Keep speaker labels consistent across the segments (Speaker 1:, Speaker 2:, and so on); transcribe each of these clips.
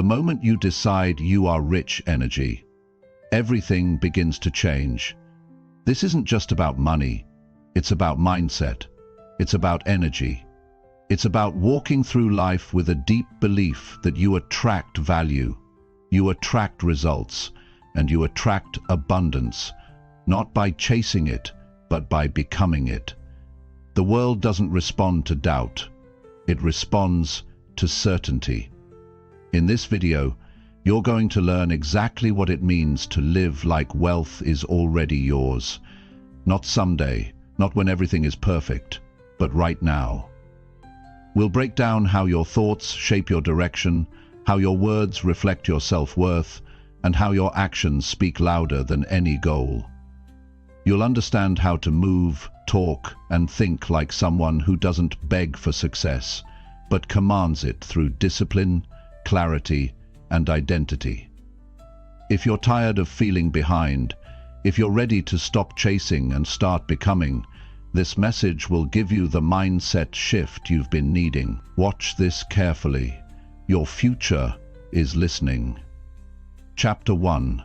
Speaker 1: The moment you decide you are rich energy, everything begins to change. This isn't just about money. It's about mindset. It's about energy. It's about walking through life with a deep belief that you attract value, you attract results, and you attract abundance, not by chasing it, but by becoming it. The world doesn't respond to doubt. It responds to certainty. In this video, you're going to learn exactly what it means to live like wealth is already yours. Not someday, not when everything is perfect, but right now. We'll break down how your thoughts shape your direction, how your words reflect your self-worth, and how your actions speak louder than any goal. You'll understand how to move, talk, and think like someone who doesn't beg for success, but commands it through discipline, clarity, and identity. If you're tired of feeling behind, if you're ready to stop chasing and start becoming, this message will give you the mindset shift you've been needing. Watch this carefully. Your future is listening. Chapter 1.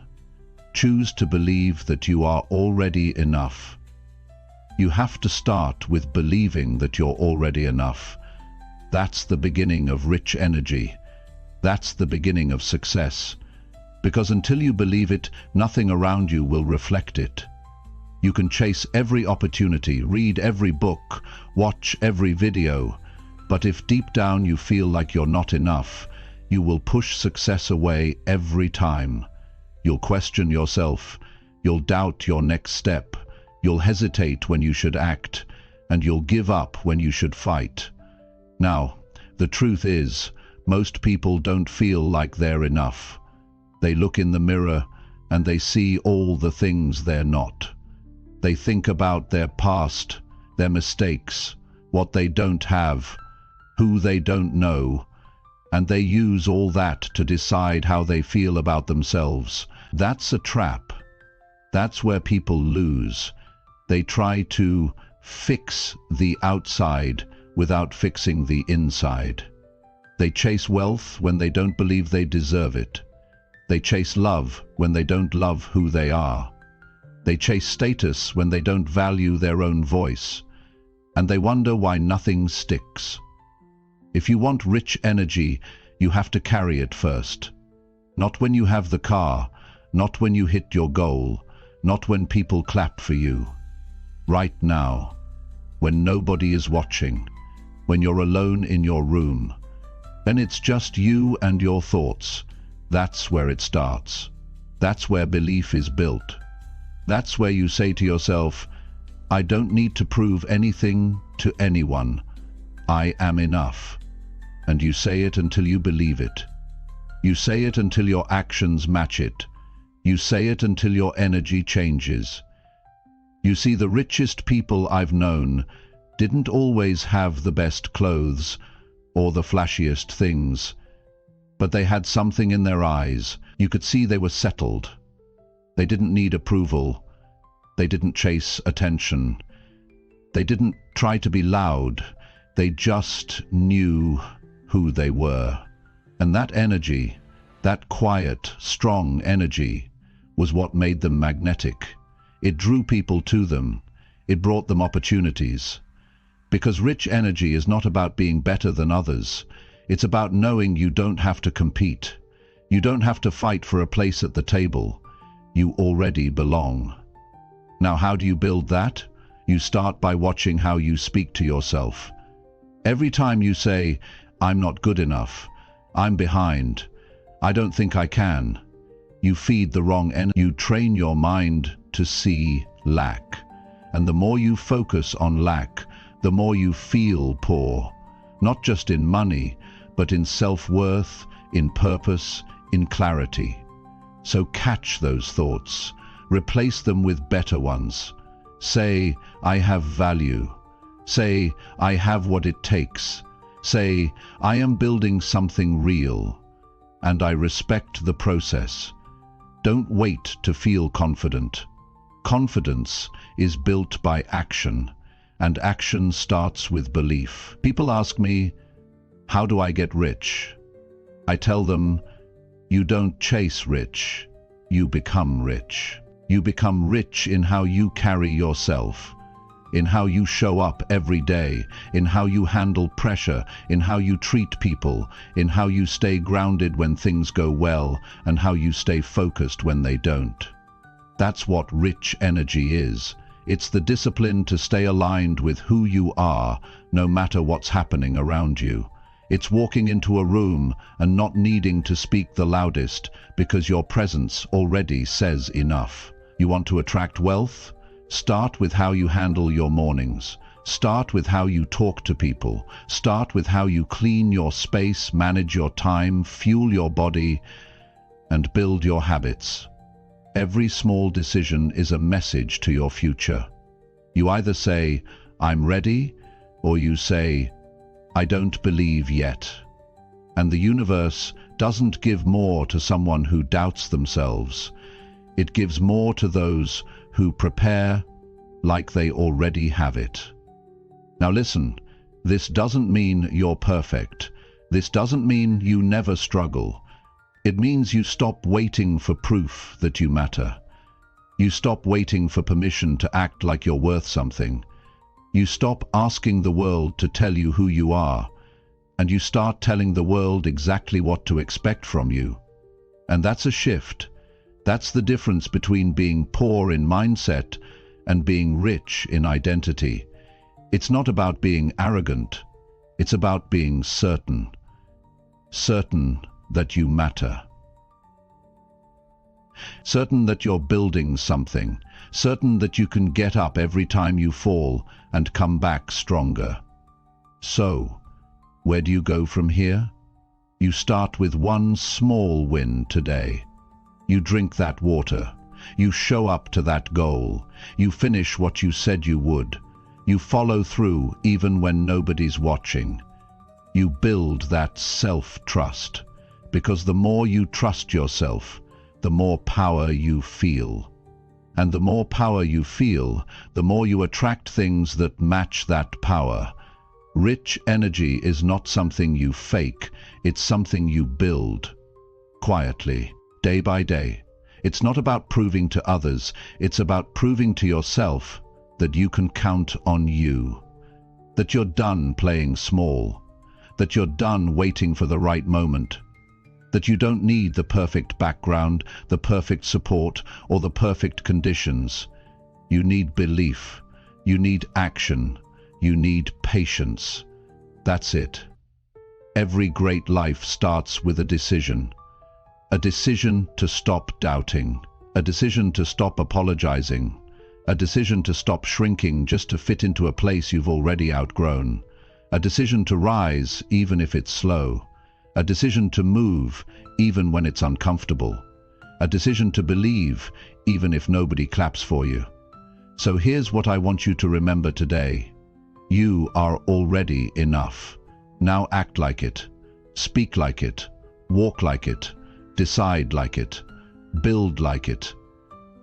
Speaker 1: Choose to believe that you are already enough. You have to start with believing that you're already enough. That's the beginning of rich energy. That's the beginning of success. Because until you believe it, nothing around you will reflect it. You can chase every opportunity, read every book, watch every video, but if deep down you feel like you're not enough, you will push success away every time. You'll question yourself, you'll doubt your next step, you'll hesitate when you should act, and you'll give up when you should fight. Now, the truth is, most people don't feel like they're enough. They look in the mirror and they see all the things they're not. They think about their past, their mistakes, what they don't have, who they don't know, and they use all that to decide how they feel about themselves. That's a trap. That's where people lose. They try to fix the outside without fixing the inside. They chase wealth when they don't believe they deserve it. They chase love when they don't love who they are. They chase status when they don't value their own voice. And they wonder why nothing sticks. If you want rich energy, you have to carry it first. Not when you have the car, not when you hit your goal, not when people clap for you. Right now, when nobody is watching, when you're alone in your room, then it's just you and your thoughts. That's where it starts. That's where belief is built. That's where you say to yourself, I don't need to prove anything to anyone. I am enough. And you say it until you believe it. You say it until your actions match it. You say it until your energy changes. You see, the richest people I've known didn't always have the best clothes or the flashiest things, but they had something in their eyes. You could see they were settled. They didn't need approval. They didn't chase attention. They didn't try to be loud. They just knew who they were. And that energy, that quiet, strong energy, was what made them magnetic. It drew people to them. It brought them opportunities. Because rich energy is not about being better than others. It's about knowing you don't have to compete. You don't have to fight for a place at the table. You already belong. Now, how do you build that? You start by watching how you speak to yourself. Every time you say, I'm not good enough, I'm behind, I don't think I can, you feed the wrong energy. You train your mind to see lack. And the more you focus on lack, the more you feel poor, not just in money, but in self-worth, in purpose, in clarity. So catch those thoughts, replace them with better ones. Say, I have value. Say, I have what it takes. Say, I am building something real, and I respect the process. Don't wait to feel confident. Confidence is built by action, and action starts with belief. People ask me, how do I get rich? I tell them, You don't chase rich, you become rich. You become rich in how you carry yourself, in how you show up every day, in how you handle pressure, in how you treat people, in how you stay grounded when things go well, and how you stay focused when they don't. That's what rich energy is. It's the discipline to stay aligned with who you are, no matter what's happening around you. It's walking into a room and not needing to speak the loudest because your presence already says enough. You want to attract wealth? Start with how you handle your mornings. Start with how you talk to people. Start with how you clean your space, manage your time, fuel your body, and build your habits. Every small decision is a message to your future. You either say, "I'm ready," or you say, "I don't believe yet." And the universe doesn't give more to someone who doubts themselves. It gives more to those who prepare like they already have it. Now listen, this doesn't mean you're perfect. This doesn't mean you never struggle. It means you stop waiting for proof that you matter. You stop waiting for permission to act like you're worth something. You stop asking the world to tell you who you are, and you start telling the world exactly what to expect from you. And that's a shift. That's the difference between being poor in mindset and being rich in identity. It's not about being arrogant. It's about being certain. Certain that you matter. Certain that you're building something. Certain that you can get up every time you fall and come back stronger. So, where do you go from here? You start with one small win today. You drink that water. You show up to that goal. You finish what you said you would. You follow through even when nobody's watching. You build that self-trust, because the more you trust yourself, the more power you feel. And the more power you feel, the more you attract things that match that power. Rich energy is not something you fake, it's something you build. Quietly, day by day. It's not about proving to others, it's about proving to yourself that you can count on you. That you're done playing small. That you're done waiting for the right moment. That you don't need the perfect background, the perfect support, or the perfect conditions. You need belief. You need action. You need patience. That's it. Every great life starts with a decision. A decision to stop doubting. A decision to stop apologizing. A decision to stop shrinking just to fit into a place you've already outgrown. A decision to rise even if it's slow. A decision to move even when it's uncomfortable. A decision to believe even if nobody claps for you. So here's what I want you to remember today. You are already enough. Now act like it. Speak like it. Walk like it. Decide like it. Build like it.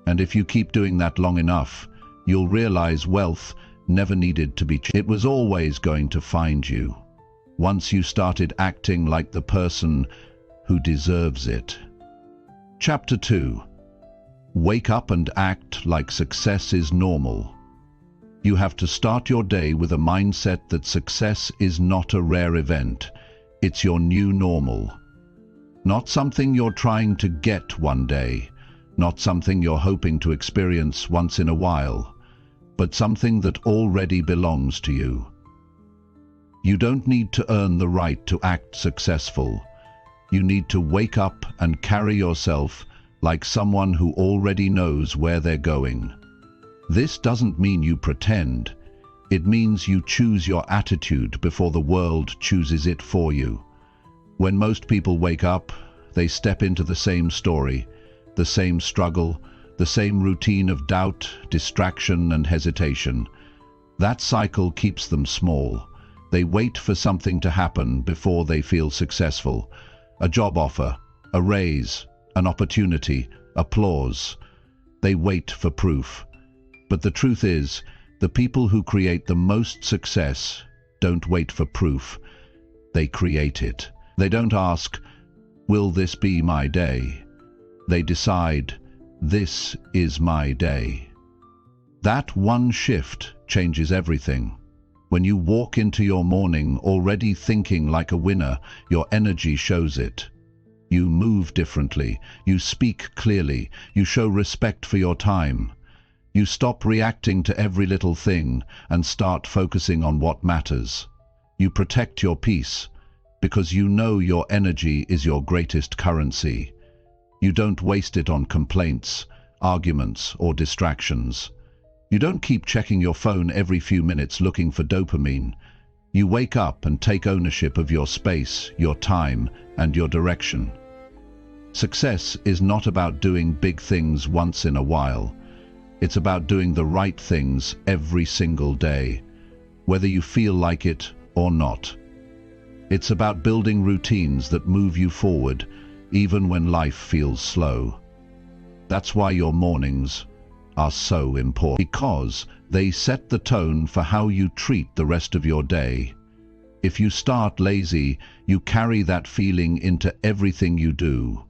Speaker 1: And if you keep doing that long enough, you'll realize wealth never needed to be it was always going to find you. Once you started acting like the person who deserves it. Chapter 2. Wake up and act like success is normal. You have to start your day with a mindset that success is not a rare event. It's your new normal. Not something you're trying to get one day, not something you're hoping to experience once in a while, but something that already belongs to you. You don't need to earn the right to act successful. You need to wake up and carry yourself like someone who already knows where they're going. This doesn't mean you pretend. It means you choose your attitude before the world chooses it for you. When most people wake up, they step into the same story, the same struggle, the same routine of doubt, distraction, and hesitation. That cycle keeps them small. They wait for something to happen before they feel successful. A job offer, a raise, an opportunity, applause. They wait for proof. But the truth is, the people who create the most success don't wait for proof. They create it. They don't ask, Will this be my day? They decide, this is my day. That one shift changes everything. When you walk into your morning already thinking like a winner, your energy shows it. You move differently, you speak clearly, you show respect for your time. You stop reacting to every little thing and start focusing on what matters. You protect your peace because you know your energy is your greatest currency. You don't waste it on complaints, arguments, or distractions. You don't keep checking your phone every few minutes looking for dopamine. You wake up and take ownership of your space, your time, and your direction. Success is not about doing big things once in a while. It's about doing the right things every single day, whether you feel like it or not. It's about building routines that move you forward, even when life feels slow. That's why your mornings are so important, because they set the tone for how you treat the rest of your day. If you start lazy, you carry that feeling into everything you do.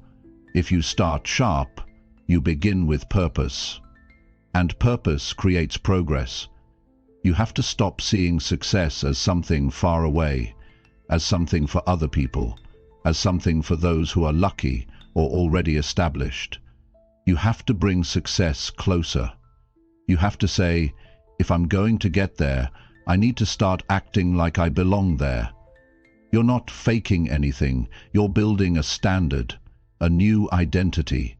Speaker 1: If you start sharp, you begin with purpose. And purpose creates progress. You have to stop seeing success as something far away, as something for other people, as something for those who are lucky or already established. You have to bring success closer. You have to say, if I'm going to get there, I need to start acting like I belong there. You're not faking anything, you're building a standard, a new identity.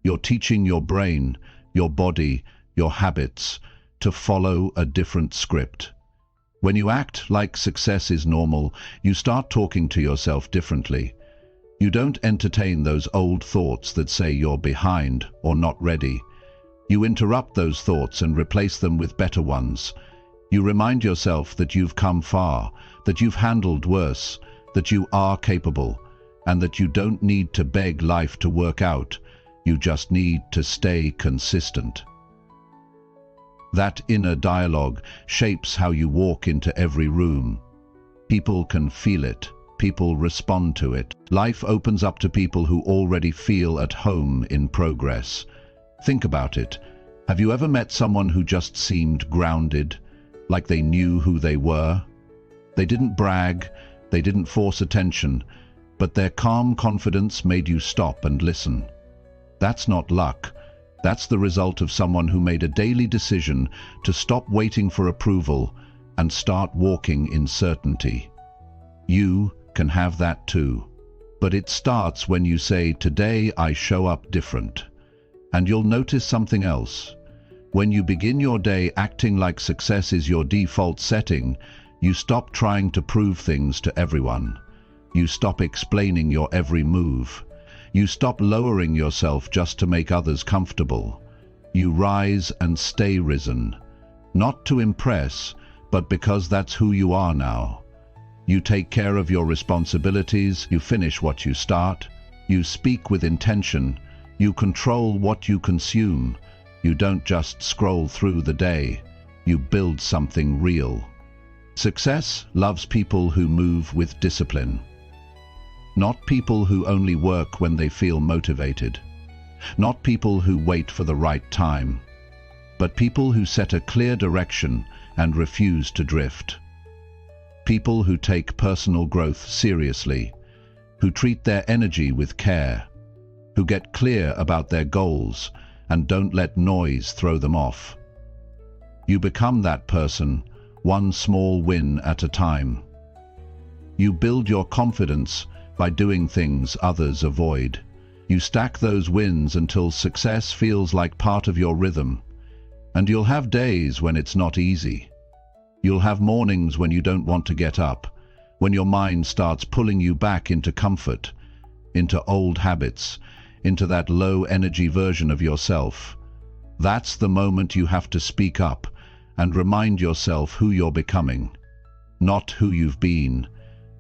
Speaker 1: You're teaching your brain, your body, your habits to follow a different script. When you act like success is normal, you start talking to yourself differently. You don't entertain those old thoughts that say you're behind or not ready. You interrupt those thoughts and replace them with better ones. You remind yourself that you've come far, that you've handled worse, that you are capable, and that you don't need to beg life to work out. You just need to stay consistent. That inner dialogue shapes how you walk into every room. People can feel it. People respond to it. Life opens up to people who already feel at home in progress. Think about it. Have you ever met someone who just seemed grounded, like they knew who they were? They didn't brag, they didn't force attention, but their calm confidence made you stop and listen. That's not luck. That's the result of someone who made a daily decision to stop waiting for approval and start walking in certainty. You can have that too. But it starts when you say, today I show up different. And you'll notice something else. When you begin your day acting like success is your default setting, you stop trying to prove things to everyone. You stop explaining your every move. You stop lowering yourself just to make others comfortable. You rise and stay risen, not to impress, but because that's who you are now. You take care of your responsibilities, you finish what you start, you speak with intention, you control what you consume. You don't just scroll through the day, you build something real. Success loves people who move with discipline. Not people who only work when they feel motivated. Not people who wait for the right time. But people who set a clear direction and refuse to drift. People who take personal growth seriously. Who treat their energy with care. Who get clear about their goals and don't let noise throw them off. You become that person, one small win at a time. You build your confidence by doing things others avoid. You stack those wins until success feels like part of your rhythm. And you'll have days when it's not easy. You'll have mornings when you don't want to get up, when your mind starts pulling you back into comfort, into old habits, into that low-energy version of yourself. That's the moment you have to speak up and remind yourself who you're becoming. Not who you've been,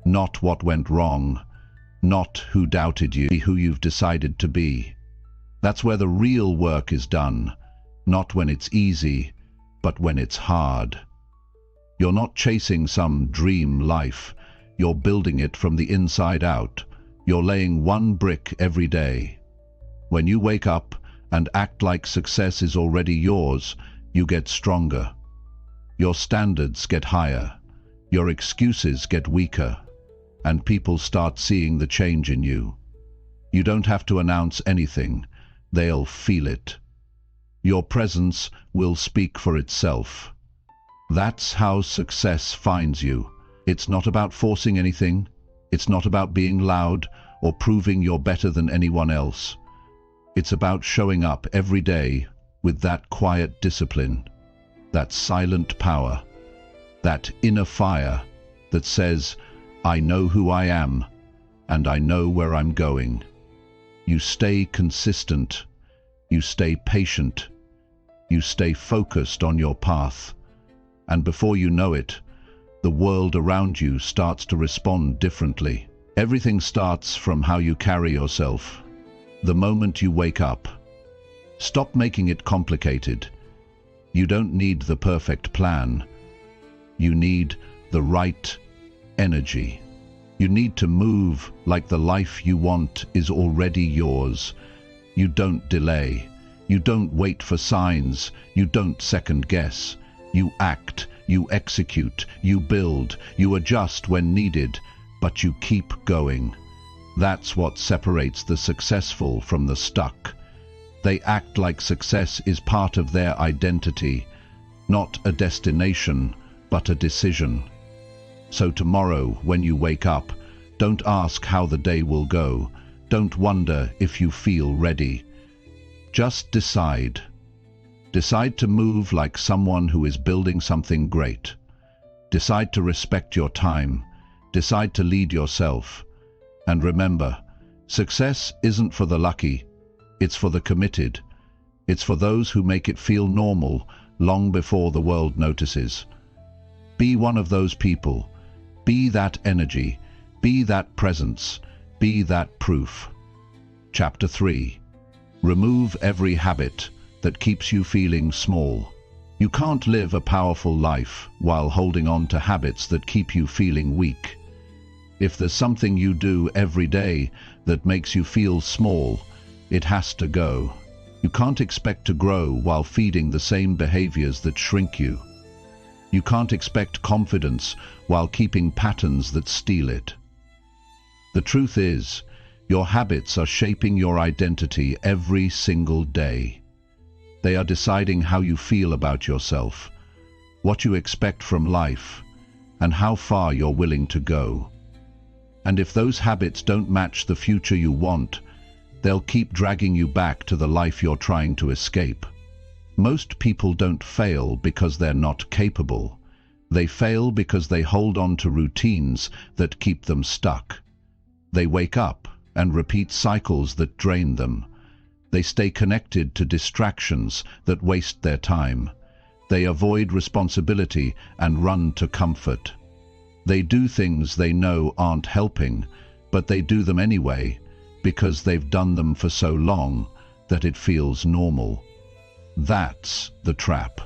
Speaker 1: not what went wrong, not who doubted you, who you've decided to be. That's where the real work is done, not when it's easy, but when it's hard. You're not chasing some dream life, you're building it from the inside out, You're laying one brick every day. When you wake up and act like success is already yours, you get stronger. Your standards get higher. Your excuses get weaker. And people start seeing the change in you. You don't have to announce anything. They'll feel it. Your presence will speak for itself. That's how success finds you. It's not about forcing anything. It's not about being loud or proving you're better than anyone else. It's about showing up every day with that quiet discipline, that silent power, that inner fire that says, I know who I am and I know where I'm going. You stay consistent. You stay patient. You stay focused on your path. And before you know it, the world around you starts to respond differently. Everything starts from how you carry yourself. The moment you wake up, stop making it complicated. You don't need the perfect plan. You need the right energy. You need to move like the life you want is already yours. You don't delay. You don't wait for signs. You don't second guess. You act, you execute, you build, you adjust when needed, but you keep going. That's what separates the successful from the stuck. They act like success is part of their identity, not a destination, but a decision. So tomorrow, when you wake up, don't ask how the day will go. Don't wonder if you feel ready. Just decide. Decide to move like someone who is building something great. Decide to respect your time. Decide to lead yourself. And remember, success isn't for the lucky. It's for the committed. It's for those who make it feel normal long before the world notices. Be one of those people. Be that energy. Be that presence. Be that proof. Chapter 3. Remove every habit that keeps you feeling small. You can't live a powerful life while holding on to habits that keep you feeling weak. If there's something you do every day that makes you feel small, it has to go. You can't expect to grow while feeding the same behaviors that shrink you. You can't expect confidence while keeping patterns that steal it. The truth is, your habits are shaping your identity every single day. They are deciding how you feel about yourself, what you expect from life, and how far you're willing to go. And if those habits don't match the future you want, they'll keep dragging you back to the life you're trying to escape. Most people don't fail because they're not capable. They fail because they hold on to routines that keep them stuck. They wake up and repeat cycles that drain them. They stay connected to distractions that waste their time. They avoid responsibility and run to comfort. They do things they know aren't helping, but they do them anyway because they've done them for so long that it feels normal. That's the trap.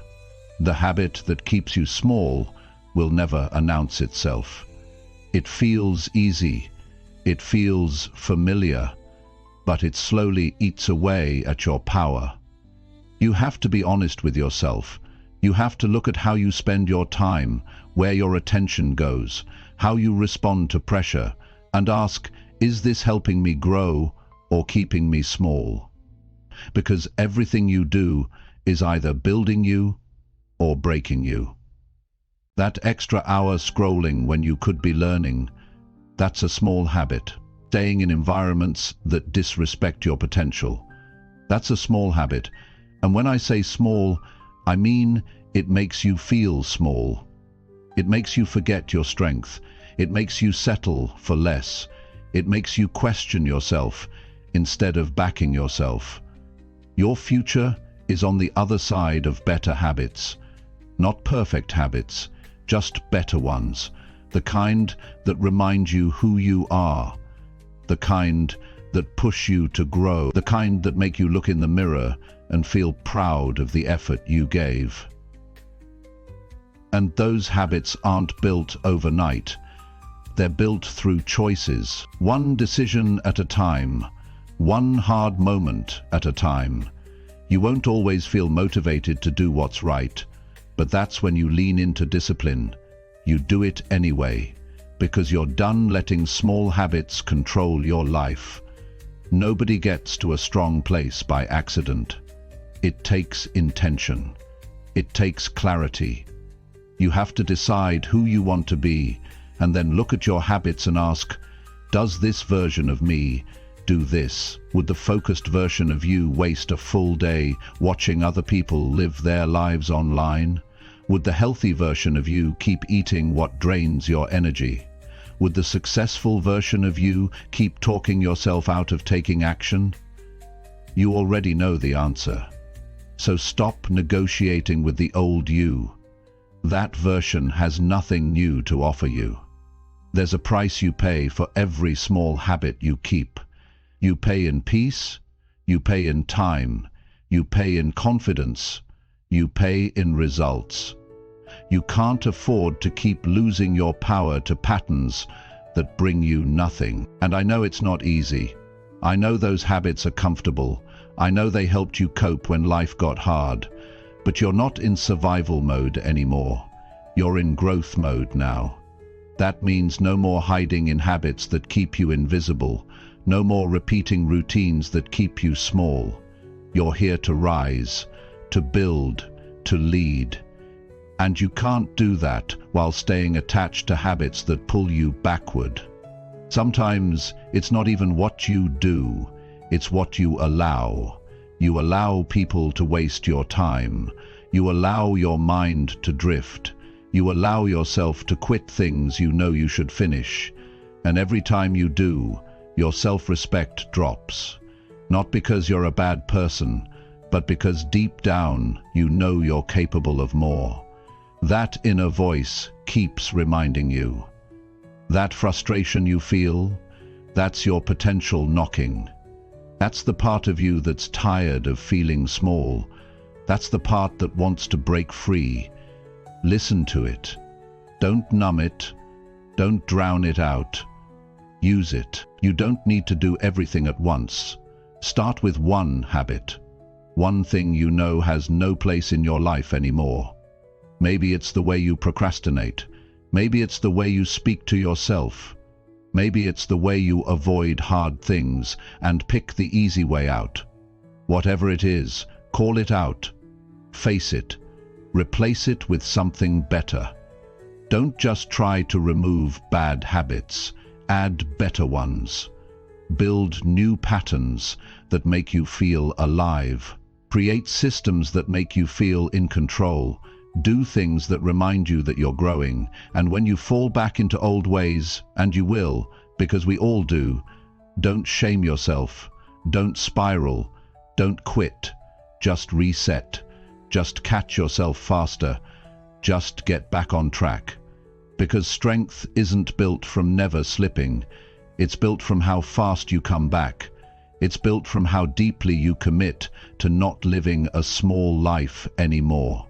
Speaker 1: The habit that keeps you small will never announce itself. It feels easy. It feels familiar, but it slowly eats away at your power. You have to be honest with yourself. You have to look at how you spend your time, where your attention goes, how you respond to pressure, and ask, is this helping me grow or keeping me small? Because everything you do is either building you or breaking you. That extra hour scrolling when you could be learning, that's a small habit. Staying in environments that disrespect your potential, that's a small habit. And when I say small, I mean it makes you feel small. It makes you forget your strength. It makes you settle for less. It makes you question yourself instead of backing yourself. Your future is on the other side of better habits. Not perfect habits, just better ones. The kind that remind you who you are. The kind that push you to grow. The kind that make you look in the mirror and feel proud of the effort you gave. And those habits aren't built overnight. They're built through choices, one decision at a time, one hard moment at a time. You won't always feel motivated to do what's right, but that's when you lean into discipline. You do it anyway, because you're done letting small habits control your life. Nobody gets to a strong place by accident. It takes intention. It takes clarity. You have to decide who you want to be, and then look at your habits and ask, does this version of me do this? Would the focused version of you waste a full day watching other people live their lives online? Would the healthy version of you keep eating what drains your energy? Would the successful version of you keep talking yourself out of taking action? You already know the answer. So stop negotiating with the old you. That version has nothing new to offer you. There's a price you pay for every small habit you keep. You pay in peace, you pay in time, you pay in confidence, you pay in results. You can't afford to keep losing your power to patterns that bring you nothing. And I know it's not easy. I know those habits are comfortable. I know they helped you cope when life got hard. But you're not in survival mode anymore. You're in growth mode now. That means no more hiding in habits that keep you invisible. No more repeating routines that keep you small. You're here to rise, to build, to lead. And you can't do that while staying attached to habits that pull you backward. Sometimes it's not even what you do, it's what you allow. You allow people to waste your time. You allow your mind to drift. You allow yourself to quit things you know you should finish. And every time you do, your self-respect drops. Not because you're a bad person, but because deep down you know you're capable of more. That inner voice keeps reminding you. That frustration you feel, that's your potential knocking. That's the part of you that's tired of feeling small. That's the part that wants to break free. Listen to it. Don't numb it. Don't drown it out. Use it. You don't need to do everything at once. Start with one habit. One thing you know has no place in your life anymore. Maybe it's the way you procrastinate. Maybe it's the way you speak to yourself. Maybe it's the way you avoid hard things and pick the easy way out. Whatever it is, call it out. Face it. Replace it with something better. Don't just try to remove bad habits. Add better ones. Build new patterns that make you feel alive. Create systems that make you feel in control. Do things that remind you that you're growing, and when you fall back into old ways, and you will, because we all do, don't shame yourself, don't spiral, don't quit, just reset, just catch yourself faster, just get back on track. Because strength isn't built from never slipping, it's built from how fast you come back. It's built from how deeply you commit to not living a small life anymore.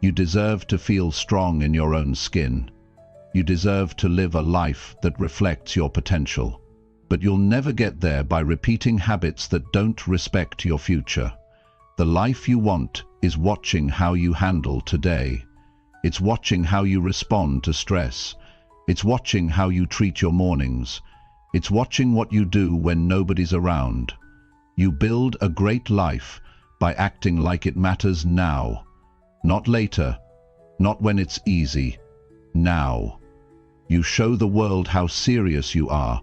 Speaker 1: You deserve to feel strong in your own skin. You deserve to live a life that reflects your potential. But you'll never get there by repeating habits that don't respect your future. The life you want is watching how you handle today. It's watching how you respond to stress. It's watching how you treat your mornings. It's watching what you do when nobody's around. You build a great life by acting like it matters now. Not later, not when it's easy, now. You show the world how serious you are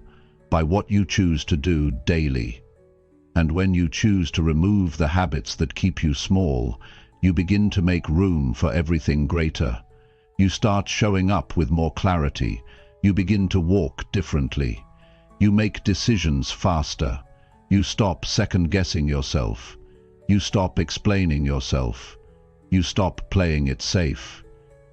Speaker 1: by what you choose to do daily. And when you choose to remove the habits that keep you small, you begin to make room for everything greater. You start showing up with more clarity. You begin to walk differently. You make decisions faster. You stop second-guessing yourself. You stop explaining yourself. You stop playing it safe.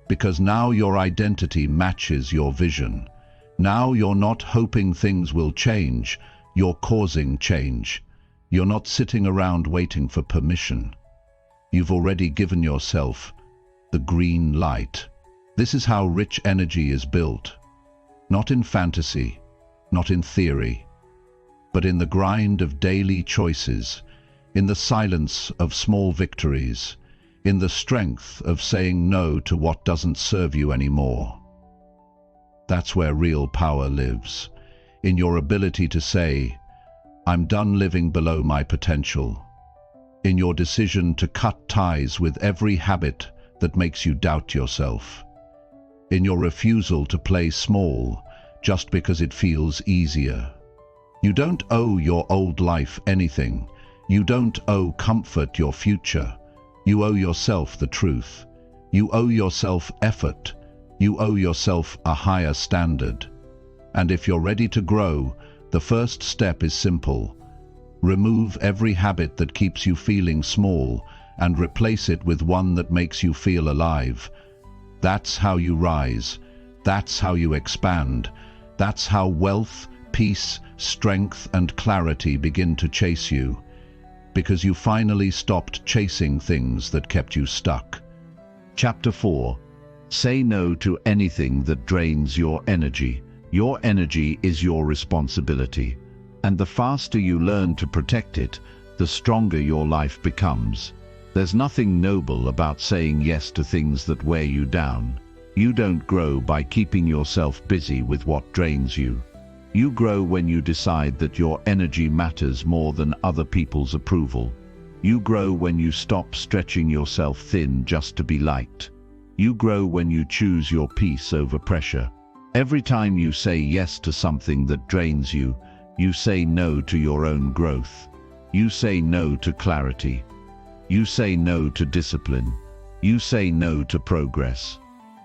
Speaker 1: Because now your identity matches your vision. Now you're not hoping things will change, you're causing change. You're not sitting around waiting for permission. You've already given yourself the green light. This is how rich energy is built. Not in fantasy, not in theory, but in the grind of daily choices, in the silence of small victories, in the strength of saying no to what doesn't serve you anymore. That's where real power lives, in your ability to say, "I'm done living below my potential," in your decision to cut ties with every habit that makes you doubt yourself, in your refusal to play small just because it feels easier. You don't owe your old life anything. You don't owe comfort your future. You owe yourself the truth. You owe yourself effort. You owe yourself a higher standard. And if you're ready to grow, the first step is simple. Remove every habit that keeps you feeling small and replace it with one that makes you feel alive. That's how you rise. That's how you expand. That's how wealth, peace, strength, and clarity begin to chase you. Because you finally stopped chasing things that kept you stuck.
Speaker 2: Chapter 4. Say no to anything that drains your energy. Your energy is your responsibility, and the faster you learn to protect it, the stronger your life becomes. There's nothing noble about saying yes to things that wear you down. You don't grow by keeping yourself busy with what drains you. You grow when you decide that your energy matters more than other people's approval. You grow when you stop stretching yourself thin just to be liked. You grow when you choose your peace over pressure. Every time you say yes to something that drains you, you say no to your own growth. You say no to clarity. You say no to discipline. You say no to progress.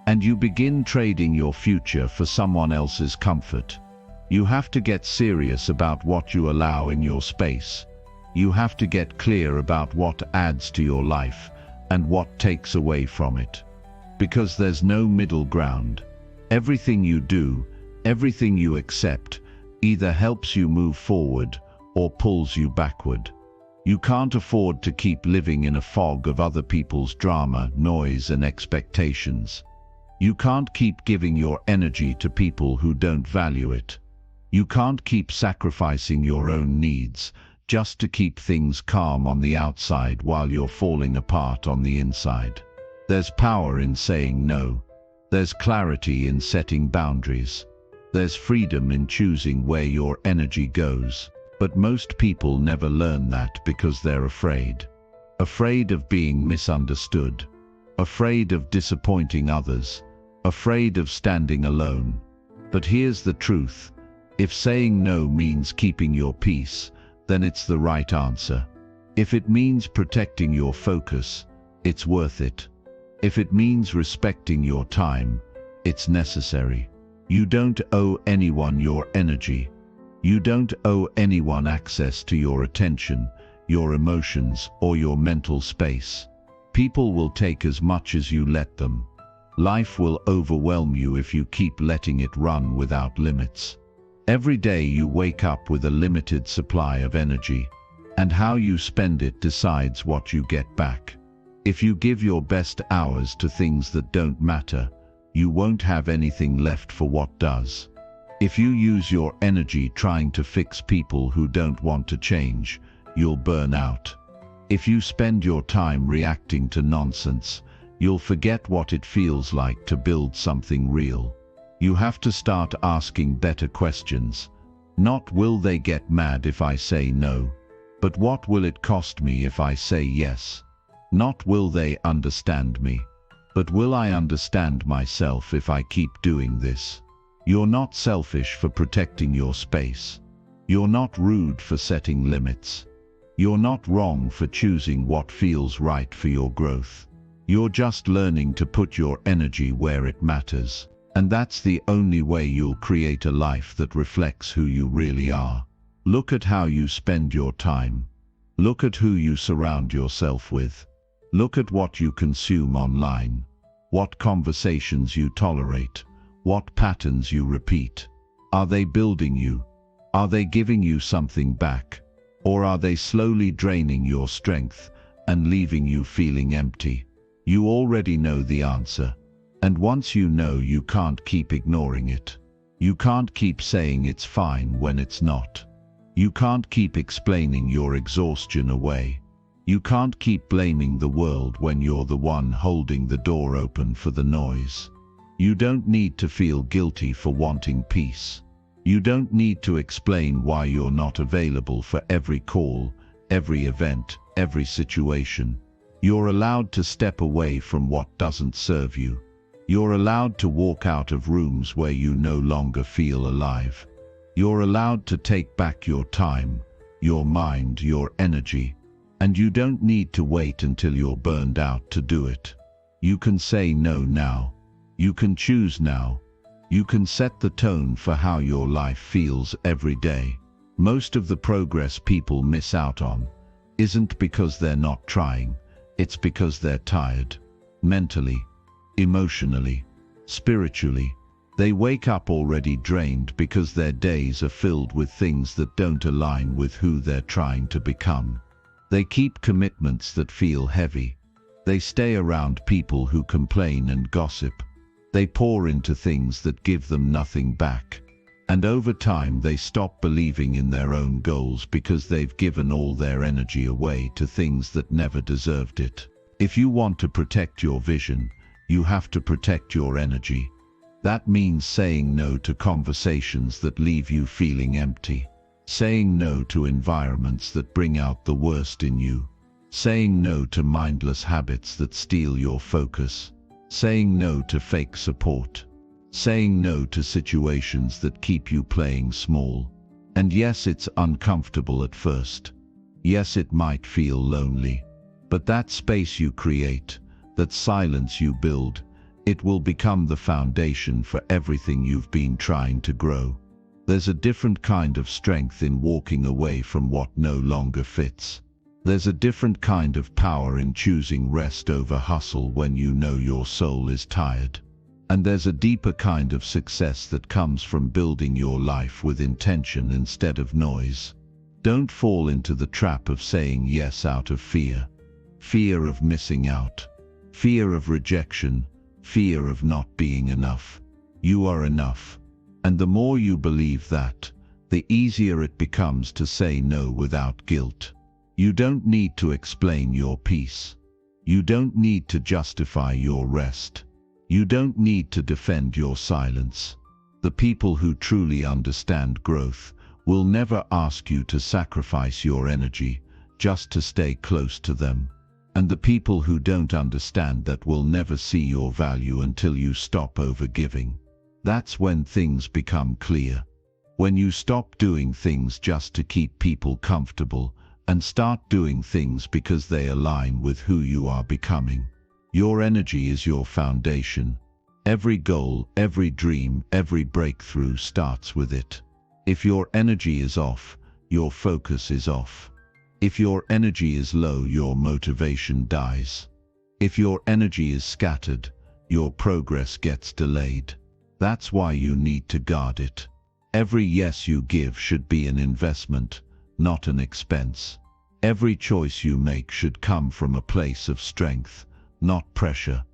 Speaker 2: And you begin trading your future for someone else's comfort. You have to get serious about what you allow in your space. You have to get clear about what adds to your life and what takes away from it. Because there's no middle ground. Everything you do, everything you accept, either helps you move forward or pulls you backward. You can't afford to keep living in a fog of other people's drama, noise, and expectations. You can't keep giving your energy to people who don't value it. You can't keep sacrificing your own needs just to keep things calm on the outside while you're falling apart on the inside. There's power in saying no. There's clarity in setting boundaries. There's freedom in choosing where your energy goes. But most people never learn that because they're afraid. Afraid of being misunderstood. Afraid of disappointing others. Afraid of standing alone. But here's the truth. If saying no means keeping your peace, then it's the right answer. If it means protecting your focus, it's worth it. If it means respecting your time, it's necessary. You don't owe anyone your energy. You don't owe anyone access to your attention, your emotions, or your mental space. People will take as much as you let them. Life will overwhelm you if you keep letting it run without limits. Every day you wake up with a limited supply of energy, and how you spend it decides what you get back. If you give your best hours to things that don't matter, you won't have anything left for what does. If you use your energy trying to fix people who don't want to change, you'll burn out. If you spend your time reacting to nonsense, you'll forget what it feels like to build something real. You have to start asking better questions. Not will they get mad if I say no, but what will it cost me if I say yes? Not will they understand me, but will I understand myself if I keep doing this? You're not selfish for protecting your space. You're not rude for setting limits. You're not wrong for choosing what feels right for your growth. You're just learning to put your energy where it matters. And that's the only way you'll create a life that reflects who you really are. Look at how you spend your time. Look at who you surround yourself with. Look at what you consume online. What conversations you tolerate. What patterns you repeat. Are they building you? Are they giving you something back? Or are they slowly draining your strength and leaving you feeling empty? You already know the answer. And once you know, you can't keep ignoring it. You can't keep saying it's fine when it's not. You can't keep explaining your exhaustion away. You can't keep blaming the world when you're the one holding the door open for the noise. You don't need to feel guilty for wanting peace. You don't need to explain why you're not available for every call, every event, every situation. You're allowed to step away from what doesn't serve you. You're allowed to walk out of rooms where you no longer feel alive. You're allowed to take back your time, your mind, your energy. And you don't need to wait until you're burned out to do it. You can say no now. You can choose now. You can set the tone for how your life feels every day. Most of the progress people miss out on isn't because they're not trying. It's because they're tired. Mentally, emotionally, spiritually. They wake up already drained because their days are filled with things that don't align with who they're trying to become. They keep commitments that feel heavy. They stay around people who complain and gossip. They pour into things that give them nothing back. And over time they stop believing in their own goals because they've given all their energy away to things that never deserved it. If you want to protect your vision, you have to protect your energy. That means saying no to conversations that leave you feeling empty. Saying no to environments that bring out the worst in you. Saying no to mindless habits that steal your focus. Saying no to fake support. Saying no to situations that keep you playing small. And yes, it's uncomfortable at first. Yes, it might feel lonely. But that space you create, that silence you build, it will become the foundation for everything you've been trying to grow. There's a different kind of strength in walking away from what no longer fits. There's a different kind of power in choosing rest over hustle when you know your soul is tired. And there's a deeper kind of success that comes from building your life with intention instead of noise. Don't fall into the trap of saying yes out of fear. Fear of missing out. Fear of rejection. Fear of not being enough. You are enough. And the more you believe that, the easier it becomes to say no without guilt. You don't need to explain your peace. You don't need to justify your rest. You don't need to defend your silence. The people who truly understand growth will never ask you to sacrifice your energy just to stay close to them. And the people who don't understand that will never see your value until you stop overgiving. That's when things become clear. When you stop doing things just to keep people comfortable and start doing things because they align with who you are becoming. Your energy is your foundation. Every goal, every dream, every breakthrough starts with it. If your energy is off, your focus is off. If your energy is low, your motivation dies. If your energy is scattered, your progress gets delayed. That's why you need to guard it. Every yes you give should be an investment, not an expense. Every choice you make should come from a place of strength, not pressure.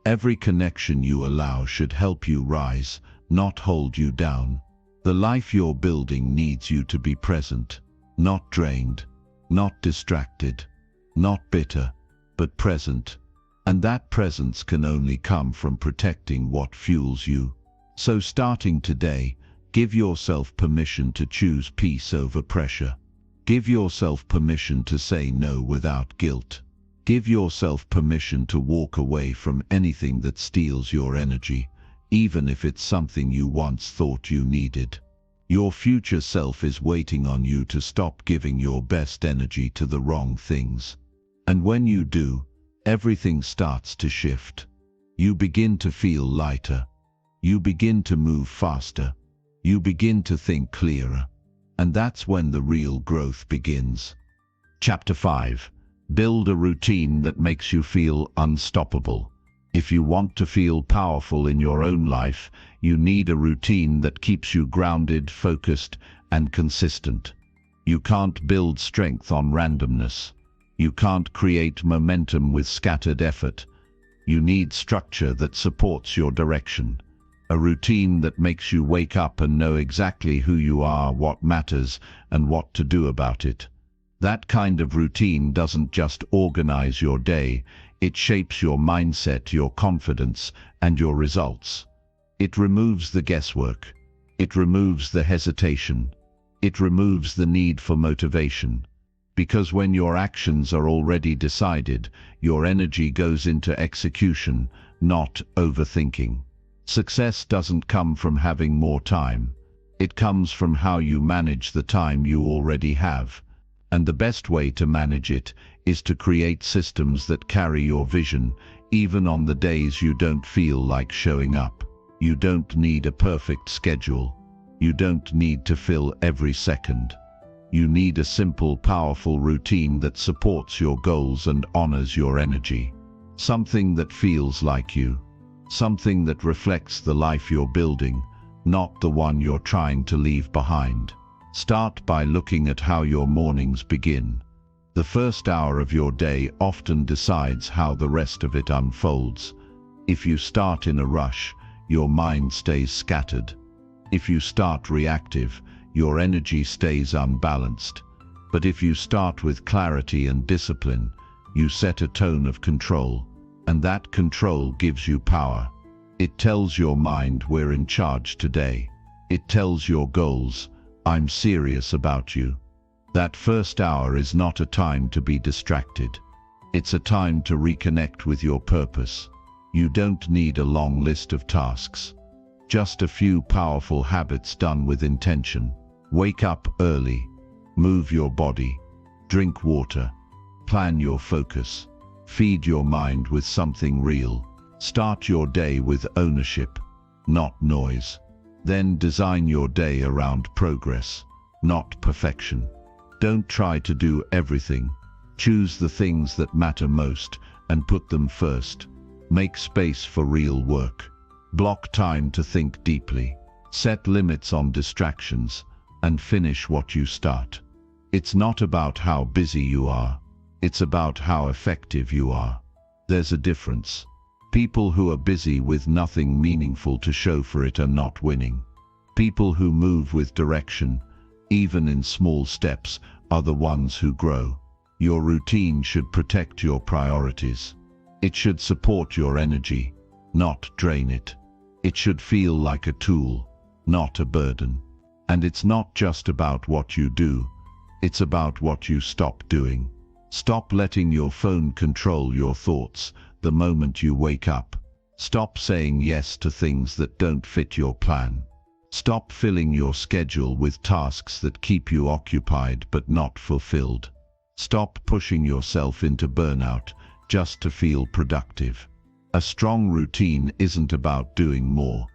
Speaker 2: Every connection you allow should help you rise, not hold you down. The life you're building needs you to be present, not drained, not distracted, not bitter, but present. And that presence can only come from protecting what fuels you. So starting today, give yourself permission to choose peace over pressure. Give yourself permission to say no without guilt. Give yourself permission to walk away from anything that steals your energy, even if it's something you once thought you needed. Your future self is waiting on you to stop giving your best energy to the wrong things. And when you do, everything starts to shift. You begin to feel lighter. You begin to move faster. You begin to think clearer. And that's when the real growth begins. Chapter 5. Build a routine that makes you feel unstoppable. If you want to feel powerful in your own life, you need a routine that keeps you grounded, focused, and consistent. You can't build strength on randomness. You can't create momentum with scattered effort. You need structure that supports your direction. A routine that makes you wake up and know exactly who you are, what matters, and what to do about it. That kind of routine doesn't just organize your day, it shapes your mindset, your confidence, and your results. It removes the guesswork. It removes the hesitation. It removes the need for motivation. Because when your actions are already decided, your energy goes into execution, not overthinking. Success doesn't come from having more time. It comes from how you manage the time you already have. And the best way to manage it is to create systems that carry your vision, even on the days you don't feel like showing up. You don't need a perfect schedule. You don't need to fill every second. You need a simple, powerful routine that supports your goals and honors your energy. Something that feels like you. Something that reflects the life you're building, not the one you're trying to leave behind. Start by looking at how your mornings begin. The first hour of your day often decides how the rest of it unfolds. If you start in a rush, your mind stays scattered. If you start reactive, your energy stays unbalanced. But if you start with clarity and discipline, you set a tone of control, and that control gives you power. It tells your mind, we're in charge today. It tells your goals, I'm serious about you. That first hour is not a time to be distracted. It's a time to reconnect with your purpose. You don't need a long list of tasks. Just a few powerful habits done with intention. Wake up early. Move your body. Drink water. Plan your focus. Feed your mind with something real. Start your day with ownership, not noise. Then design your day around progress, not perfection. Don't try to do everything. Choose the things that matter most and put them first. Make space for real work. Block time to think deeply. Set limits on distractions and finish what you start. It's not about how busy you are. It's about how effective you are. There's a difference. People who are busy with nothing meaningful to show for it are not winning. People who move with direction, even in small steps, are the ones who grow. Your routine should protect your priorities. It should support your energy, not drain it. It should feel like a tool, not a burden. And it's not just about what you do, it's about what you stop doing. Stop letting your phone control your thoughts the moment you wake up. Stop saying yes to things that don't fit your plan. Stop filling your schedule with tasks that keep you occupied but not fulfilled. Stop pushing yourself into burnout just to feel productive. A strong routine isn't about doing more.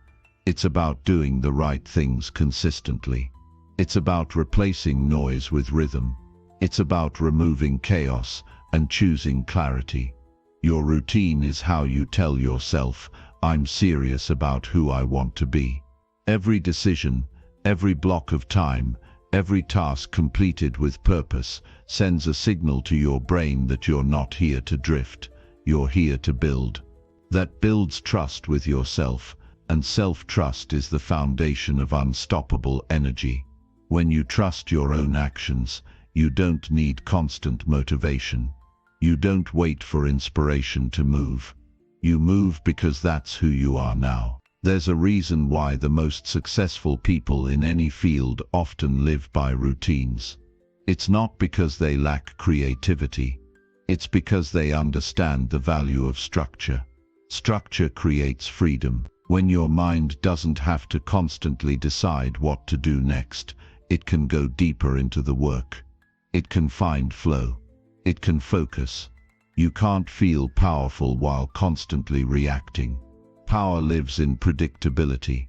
Speaker 2: It's about doing the right things consistently. It's about replacing noise with rhythm. It's about removing chaos and choosing clarity. Your routine is how you tell yourself, I'm serious about who I want to be. Every decision, every block of time, every task completed with purpose sends a signal to your brain that you're not here to drift, you're here to build. That builds trust with yourself, and self-trust is the foundation of unstoppable energy. When you trust your own actions, you don't need constant motivation. You don't wait for inspiration to move. You move because that's who you are now. There's a reason why the most successful people in any field often live by routines. It's not because they lack creativity. It's because they understand the value of structure. Structure creates freedom. When your mind doesn't have to constantly decide what to do next, it can go deeper into the work. It can find flow. It can focus. You can't feel powerful while constantly reacting. Power lives in predictability,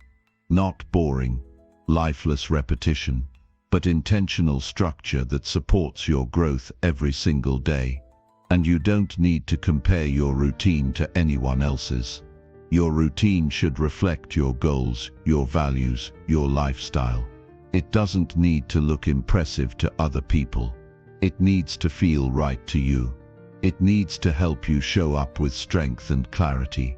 Speaker 2: not boring, lifeless repetition, but intentional structure that supports your growth every single day. And you don't need to compare your routine to anyone else's. Your routine should reflect your goals, your values, your lifestyle. It doesn't need to look impressive to other people. It needs to feel right to you. It needs to help you show up with strength and clarity.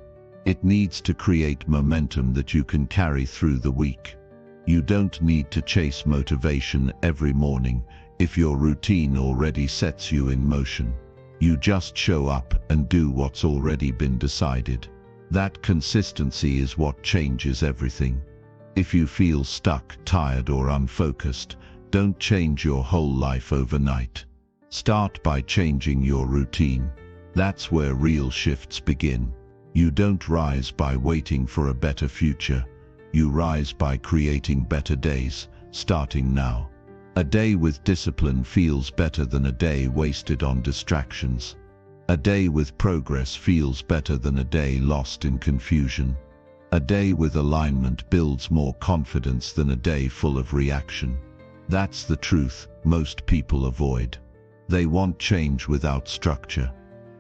Speaker 2: It needs to create momentum that you can carry through the week. You don't need to chase motivation every morning if your routine already sets you in motion. You just show up and do what's already been decided. That consistency is what changes everything. If you feel stuck, tired, or unfocused, don't change your whole life overnight. Start by changing your routine. That's where real shifts begin. You don't rise by waiting for a better future. You rise by creating better days, starting now. A day with discipline feels better than a day wasted on distractions. A day with progress feels better than a day lost in confusion. A day with alignment builds more confidence than a day full of reaction. That's the truth most people avoid. They want change without structure.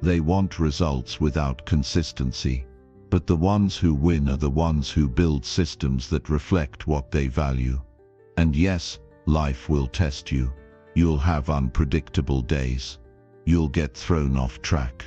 Speaker 2: They want results without consistency. But the ones who win are the ones who build systems that reflect what they value. And yes, life will test you. You'll have unpredictable days. You'll get thrown off track.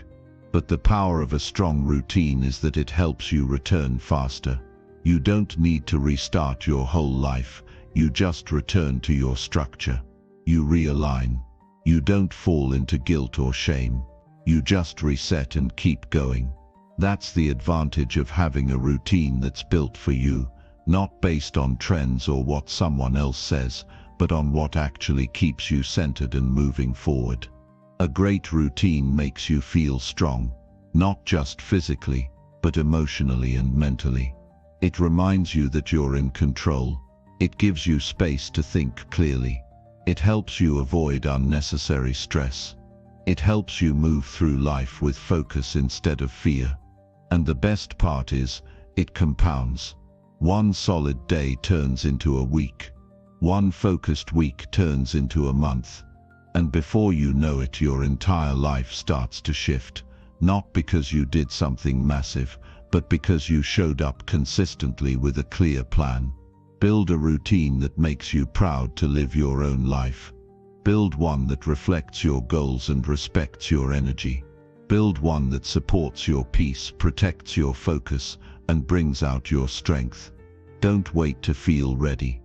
Speaker 2: But the power of a strong routine is that it helps you return faster. You don't need to restart your whole life. You just return to your structure. You realign. You don't fall into guilt or shame. You just reset and keep going. That's the advantage of having a routine that's built for you, not based on trends or what someone else says, but on what actually keeps you centered and moving forward. A great routine makes you feel strong, not just physically, but emotionally and mentally. It reminds you that you're in control. It gives you space to think clearly. It helps you avoid unnecessary stress. It helps you move through life with focus instead of fear. And the best part is, it compounds. One solid day turns into a week. One focused week turns into a month. And before you know it, your entire life starts to shift, not because you did something massive, but because you showed up consistently with a clear plan. Build a routine that makes you proud to live your own life. Build one that reflects your goals and respects your energy. Build one that supports your peace, protects your focus, and brings out your strength. Don't wait to feel ready.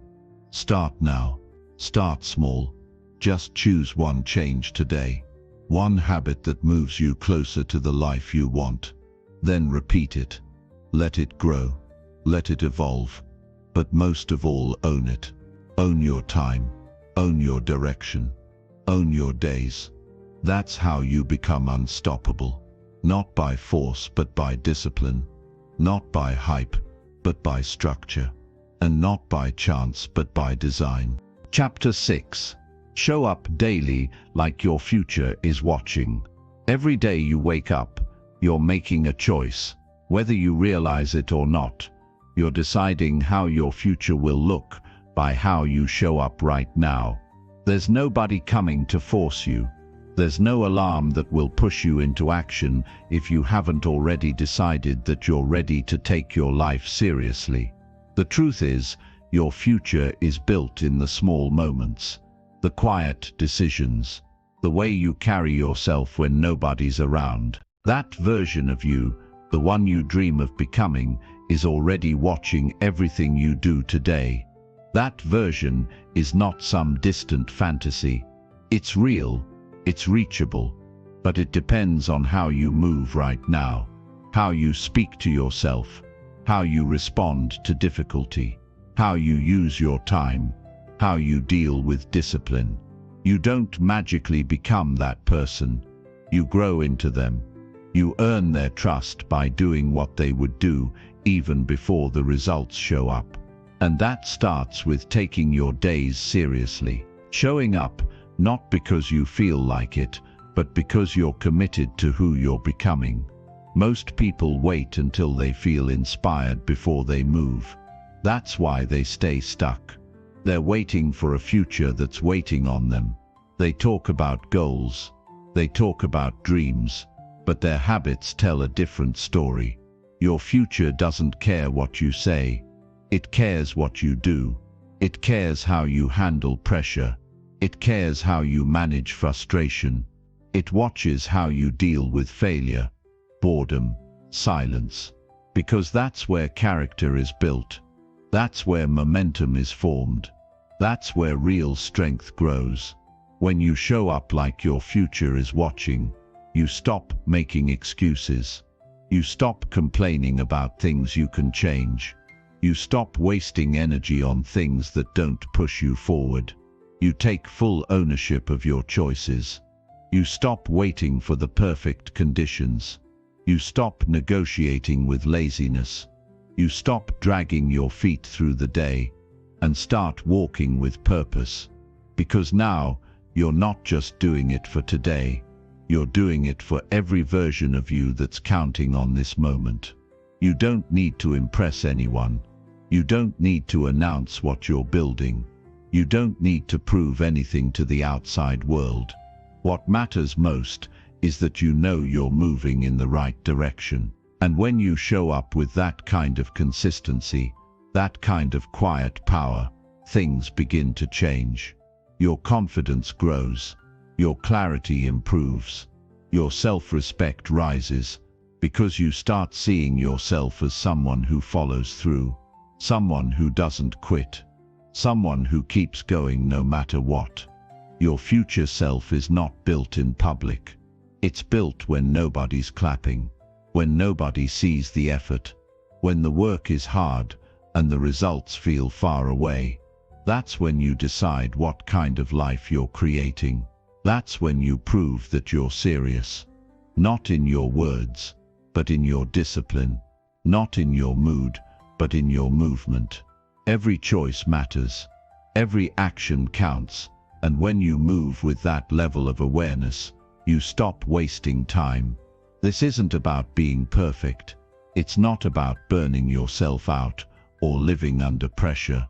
Speaker 2: Start now. Start small. Just choose one change today. One habit that moves you closer to the life you want. Then repeat it. Let it grow. Let it evolve. But most of all, own it. Own your time. Own your direction. Own your days. That's how you become unstoppable. Not by force, but by discipline. Not by hype, but by structure. And not by chance, but by design. Chapter 6. Show up daily like your future is watching. Every day you wake up, you're making a choice. Whether you realize it or not, you're deciding how your future will look by how you show up right now. There's nobody coming to force you. There's no alarm that will push you into action if you haven't already decided that you're ready to take your life seriously. The truth is, your future is built in the small moments, the quiet decisions, the way you carry yourself when nobody's around. That version of you, the one you dream of becoming, is already watching everything you do today. That version is not some distant fantasy. It's real, it's reachable, but it depends on how you move right now, how you speak to yourself, how you respond to difficulty, how you use your time, how you deal with discipline. You don't magically become that person. You grow into them. You earn their trust by doing what they would do even before the results show up. And that starts with taking your days seriously. Showing up, not because you feel like it, but because you're committed to who you're becoming. Most people wait until they feel inspired before they move. That's why they stay stuck. They're waiting for a future that's waiting on them. They talk about goals. They talk about dreams. But their habits tell a different story. Your future doesn't care what you say. It cares what you do. It cares how you handle pressure. It cares how you manage frustration. It watches how you deal with failure, boredom, silence. because that's where character is built. That's where momentum is formed. That's where real strength grows. When you show up like your future is watching, you stop making excuses. You stop complaining about things you can change. You stop wasting energy on things that don't push you forward. You take full ownership of your choices. You stop waiting for the perfect conditions. You stop negotiating with laziness. You stop dragging your feet through the day and start walking with purpose. Because now, you're not just doing it for today. You're doing it for every version of you that's counting on this moment. You don't need to impress anyone. You don't need to announce what you're building. You don't need to prove anything to the outside world. What matters most is that you know you're moving in the right direction. And when you show up with that kind of consistency, that kind of quiet power, things begin to change. Your confidence grows. Your clarity improves. Your self-respect rises, because you start seeing yourself as someone who follows through, someone who doesn't quit, someone who keeps going no matter what. Your future self is not built in public. It's built when nobody's clapping, when nobody sees the effort, when the work is hard and the results feel far away. That's when you decide what kind of life you're creating. That's when you prove that you're serious. Not in your words, but in your discipline. Not in your mood, but in your movement. Every choice matters. Every action counts. And when you move with that level of awareness, you stop wasting time. This isn't about being perfect. It's not about burning yourself out or living under pressure.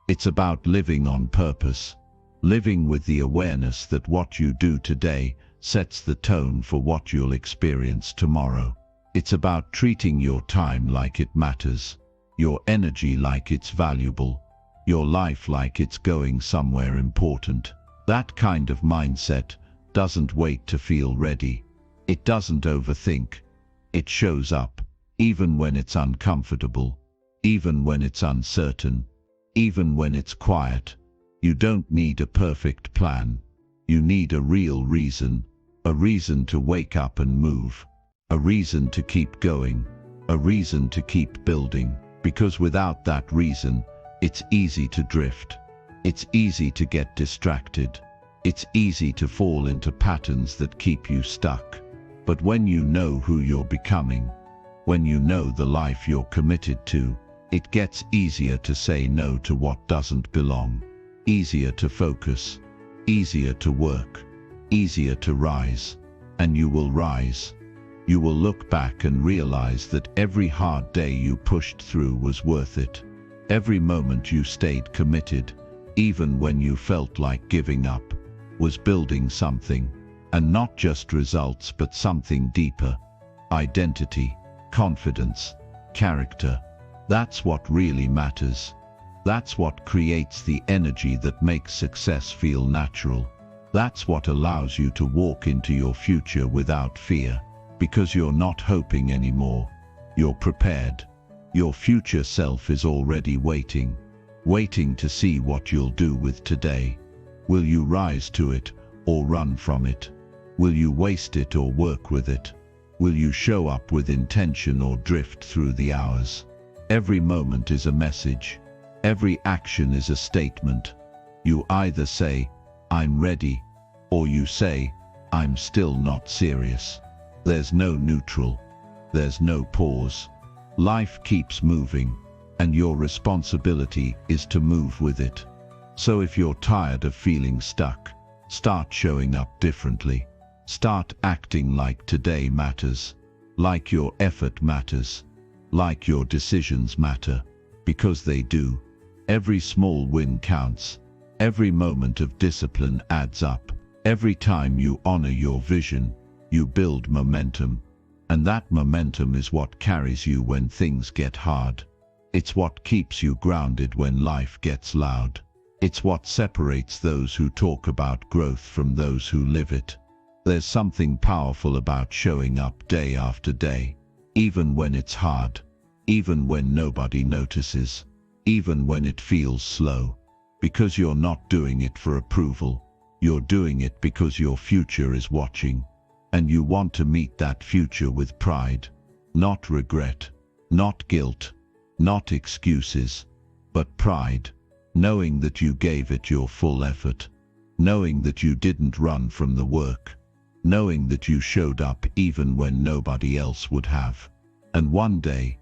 Speaker 2: It's about living on purpose, living with the awareness that what you do today sets the tone for what you'll experience tomorrow. It's about treating your time like it matters, your energy like it's valuable, your life like it's going somewhere important. That kind of mindset doesn't wait to feel ready. It doesn't overthink. It shows up, even when it's uncomfortable, even when it's uncertain, even when it's quiet. You don't need a perfect plan. You need a real reason, a reason to wake up and move, a reason to keep going, a reason to keep building. Because without that reason, it's easy to drift. It's easy to get distracted. It's easy to fall into patterns that keep you stuck. But when you know who you're becoming, when you know the life you're committed to, it gets easier to say no to what doesn't belong. Easier to focus, easier to work, easier to rise. And you will rise. You will look back and realize that every hard day you pushed through was worth it. Every moment you stayed committed, even when you felt like giving up, was building something. And not just results, but something deeper. Identity, confidence, character. That's what really matters. That's what creates the energy that makes success feel natural. That's what allows you to walk into your future without fear. Because you're not hoping anymore. You're prepared. Your future self is already waiting. Waiting to see what you'll do with today. Will you rise to it or run from it? Will you waste it or work with it? Will you show up with intention or drift through the hours? Every moment is a message. Every action is a statement. You either say, "I'm ready," or you say, "I'm still not serious." There's no neutral. There's no pause. Life keeps moving, and your responsibility is to move with it. So if you're tired of feeling stuck, start showing up differently. Start acting like today matters, like your effort matters, like your decisions matter, because they do. Every small win counts. Every moment of discipline adds up. Every time you honor your vision, you build momentum. And that momentum is what carries you when things get hard. It's what keeps you grounded when life gets loud. It's what separates those who talk about growth from those who live it. There's something powerful about showing up day after day, even when it's hard, even when nobody notices, even when it feels slow, because you're not doing it for approval. You're doing it because your future is watching, and you want to meet that future with pride, not regret, not guilt, not excuses, but pride, knowing that you gave it your full effort, knowing that you didn't run from the work, knowing that you showed up even when nobody else would have. And one day,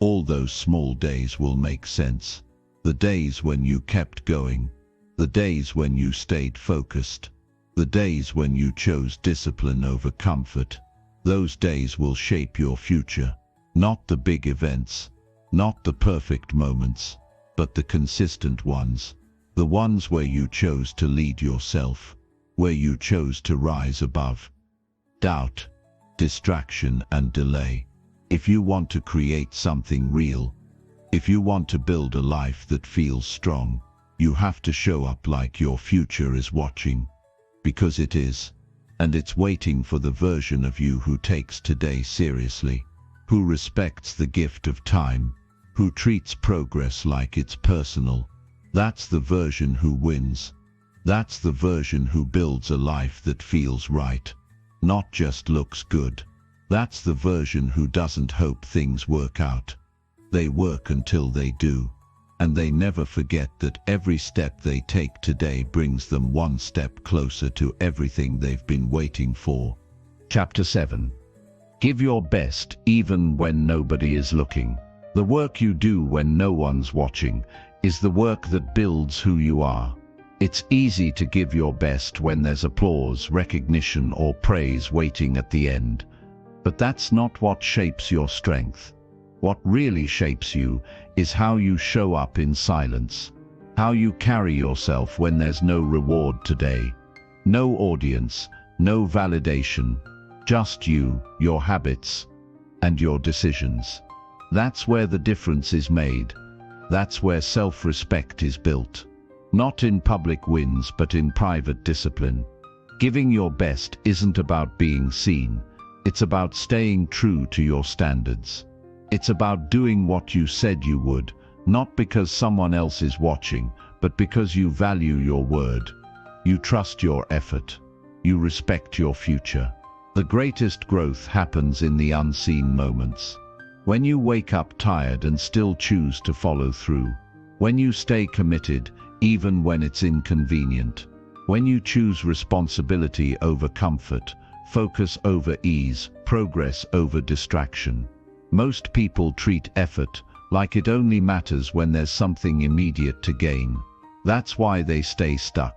Speaker 2: all those small days will make sense. The days when you kept going, the days when you stayed focused, the days when you chose discipline over comfort. Those days will shape your future. Not the big events, not the perfect moments, but the consistent ones. The ones where you chose to lead yourself, where you chose to rise above doubt, distraction and delay. If you want to create something real, if you want to build a life that feels strong, you have to show up like your future is watching. Because it is, and it's waiting for the version of you who takes today seriously, who respects the gift of time, who treats progress like it's personal. That's the version who wins. That's the version who builds a life that feels right, not just looks good. That's the version who doesn't hope things work out. They work until they do, and they never forget that every step they take today brings them one step closer to everything they've been waiting for.
Speaker 1: Chapter 7. Give your best even when nobody is looking. The work you do when no one's watching is the work that builds who you are. It's easy to give your best when there's applause, recognition, or praise waiting at the end. But that's not what shapes your strength. What really shapes you is how you show up in silence, how you carry yourself when there's no reward today, no audience, no validation, just you, your habits, and your decisions. That's where the difference is made. That's where self-respect is built. Not in public wins, but in private discipline. Giving your best isn't about being seen. It's about staying true to your standards. It's about doing what you said you would, not because someone else is watching, but because you value your word. You trust your effort. You respect your future. The greatest growth happens in the unseen moments. When you wake up tired and still choose to follow through. When you stay committed, even when it's inconvenient. When you choose responsibility over comfort, focus over ease, progress over distraction. Most people treat effort like it only matters when there's something immediate to gain. That's why they stay stuck.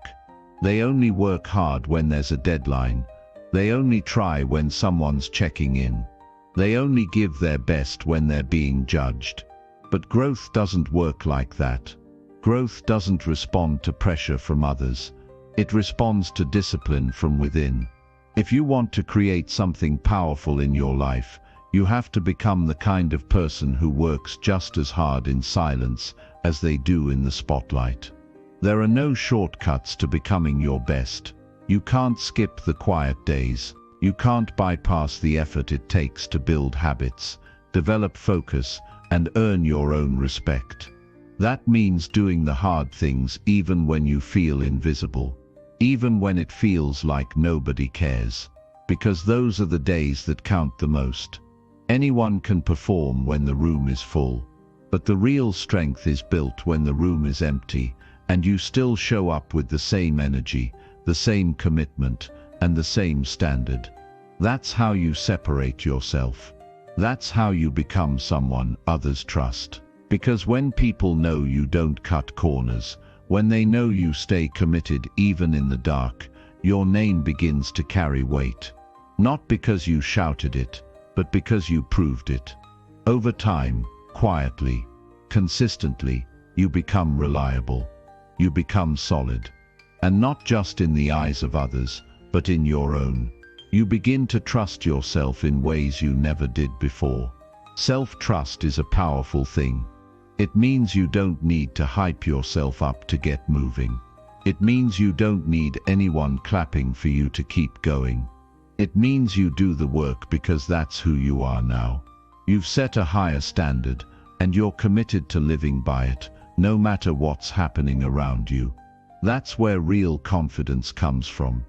Speaker 1: They only work hard when there's a deadline. They only try when someone's checking in. They only give their best when they're being judged. But growth doesn't work like that. Growth doesn't respond to pressure from others. It responds to discipline from within. If you want to create something powerful in your life, you have to become the kind of person who works just as hard in silence as they do in the spotlight. There are no shortcuts to becoming your best. You can't skip the quiet days. You can't bypass the effort it takes to build habits, develop focus, and earn your own respect. That means doing the hard things even when you feel invisible, even when it feels like nobody cares, because those are the days that count the most. Anyone can perform when the room is full, but the real strength is built when the room is empty and you still show up with the same energy, the same commitment, and the same standard. That's how you separate yourself. That's how you become someone others trust. Because when people know you don't cut corners, when they know you stay committed even in the dark, your name begins to carry weight. Not because you shouted it, but because you proved it. Over time, quietly, consistently, you become reliable. You become solid. And not just in the eyes of others, but in your own. You begin to trust yourself in ways you never did before. Self-trust is a powerful thing. It means you don't need to hype yourself up to get moving. It means you don't need anyone clapping for you to keep going. It means you do the work because that's who you are now. You've set a higher standard,
Speaker 2: and you're committed to living by it, no matter what's happening around you. That's where real confidence comes from.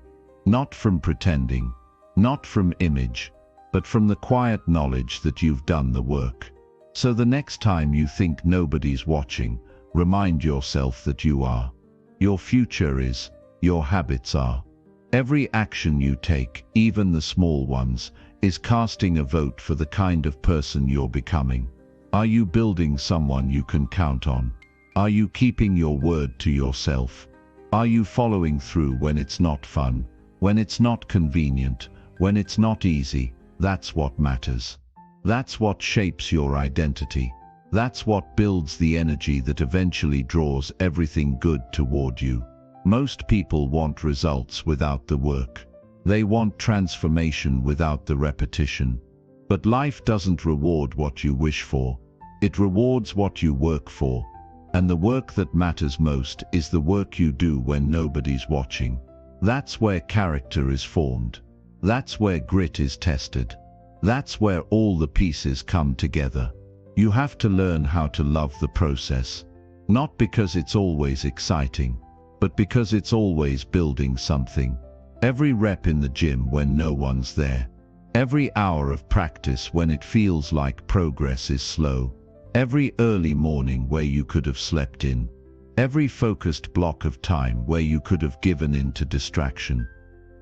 Speaker 2: Not from pretending, not from image, but from the quiet knowledge that you've done the work. So the next time you think nobody's watching, remind yourself that you are. Your future is, your habits are. Every action you take, even the small ones, is casting a vote for the kind of person you're becoming. Are you building someone you can count on? Are you keeping your word to yourself? Are you following through when it's not fun, when it's not convenient, when it's not easy? That's what matters. That's what shapes your identity. That's what builds the energy that eventually draws everything good toward you. Most people want results without the work. They want transformation without the repetition. But life doesn't reward what you wish for. It rewards what you work for. And the work that matters most is the work you do when nobody's watching. That's where character is formed. That's where grit is tested. That's where all the pieces come together. You have to learn how to love the process. Not because it's always exciting, but because it's always building something. Every rep in the gym when no one's there. Every hour of practice when it feels like progress is slow. Every early morning where you could have slept in. Every focused block of time where you could have given in to distraction.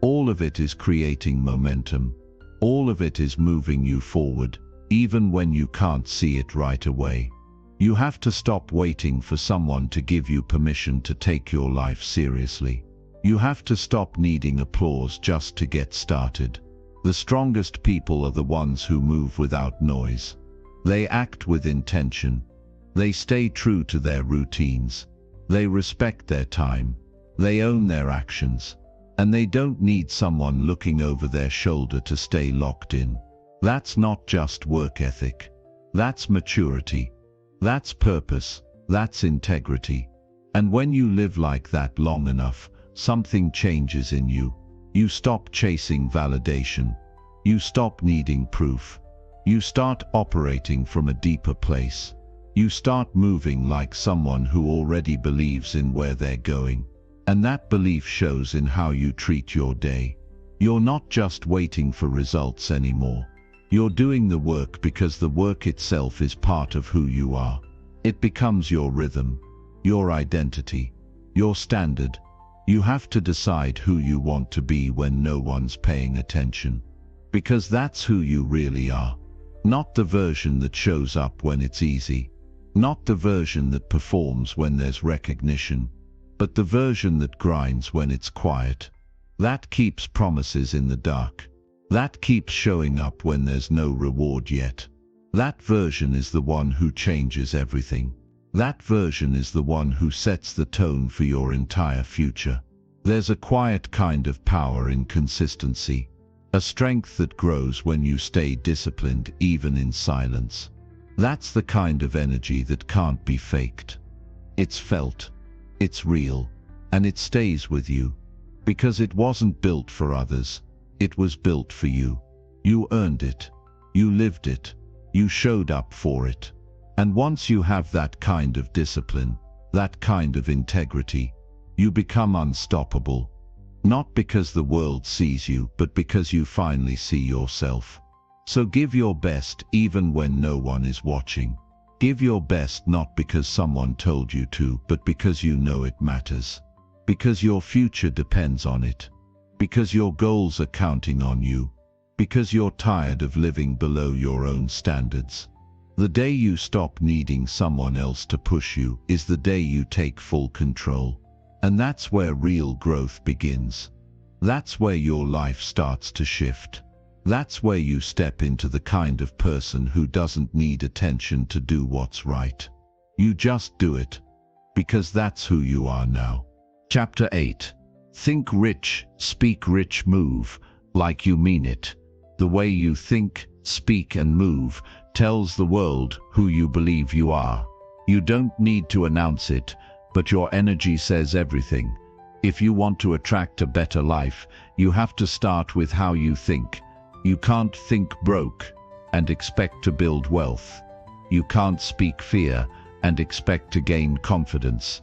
Speaker 2: All of it is creating momentum. All of it is moving you forward, even when you can't see it right away. You have to stop waiting for someone to give you permission to take your life seriously. You have to stop needing applause just to get started. The strongest people are the ones who move without noise. They act with intention. They stay true to their routines. They respect their time. They own their actions. And they don't need someone looking over their shoulder to stay locked in. That's not just work ethic. That's maturity. That's purpose. That's integrity. And when you live like that long enough, something changes in you. You stop chasing validation. You stop needing proof. You start operating from a deeper place. You start moving like someone who already believes in where they're going. And that belief shows in how you treat your day. You're not just waiting for results anymore. You're doing the work because the work itself is part of who you are. It becomes your rhythm, your identity, your standard. You have to decide who you want to be when no one's paying attention. Because that's who you really are. Not the version that shows up when it's easy. Not the version that performs when there's recognition. But the version that grinds when it's quiet. That keeps promises in the dark. That keeps showing up when there's no reward yet. That version is the one who changes everything. That version is the one who sets the tone for your entire future. There's a quiet kind of power in consistency. A strength that grows when you stay disciplined even in silence. That's the kind of energy that can't be faked. It's felt. It's real. And it stays with you. Because it wasn't built for others. It was built for you. You earned it. You lived it. You showed up for it. And once you have that kind of discipline, that kind of integrity, you become unstoppable. Not because the world sees you, but because you finally see yourself. So give your best even when no one is watching. Give your best not because someone told you to, but because you know it matters. Because your future depends on it. Because your goals are counting on you. Because you're tired of living below your own standards. The day you stop needing someone else to push you is the day you take full control. And that's where real growth begins. That's where your life starts to shift. That's where you step into the kind of person who doesn't need attention to do what's right. You just do it. Because that's who you are now. Chapter 8. Think rich, speak rich, move like you mean it. The way you think, speak and move tells the world who you believe you are. You don't need to announce it, but your energy says everything. If you want to attract a better life, you have to start with how you think. You can't think broke and expect to build wealth. You can't speak fear and expect to gain confidence.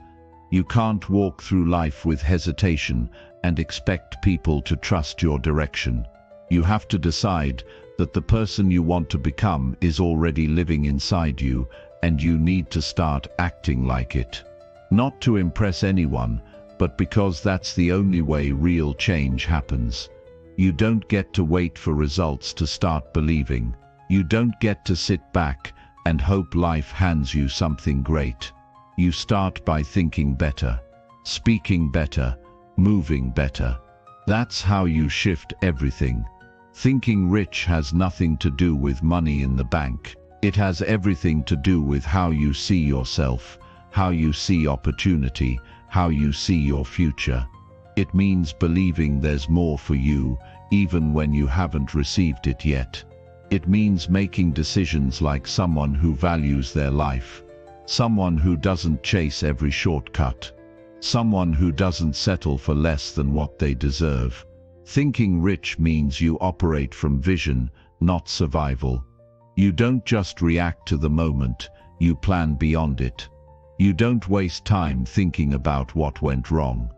Speaker 2: You can't walk through life with hesitation and expect people to trust your direction. You have to decide that the person you want to become is already living inside you, and you need to start acting like it. Not to impress anyone, but because that's the only way real change happens. You don't get to wait for results to start believing. You don't get to sit back and hope life hands you something great. You start by thinking better, speaking better, moving better. That's how you shift everything. Thinking rich has nothing to do with money in the bank. It has everything to do with how you see yourself, how you see opportunity, how you see your future. It means believing there's more for you, even when you haven't received it yet. It means making decisions like someone who values their life, someone who doesn't chase every shortcut, someone who doesn't settle for less than what they deserve. Thinking rich means you operate from vision, not survival. You don't just react to the moment, you plan beyond it. You don't waste time thinking about what went wrong.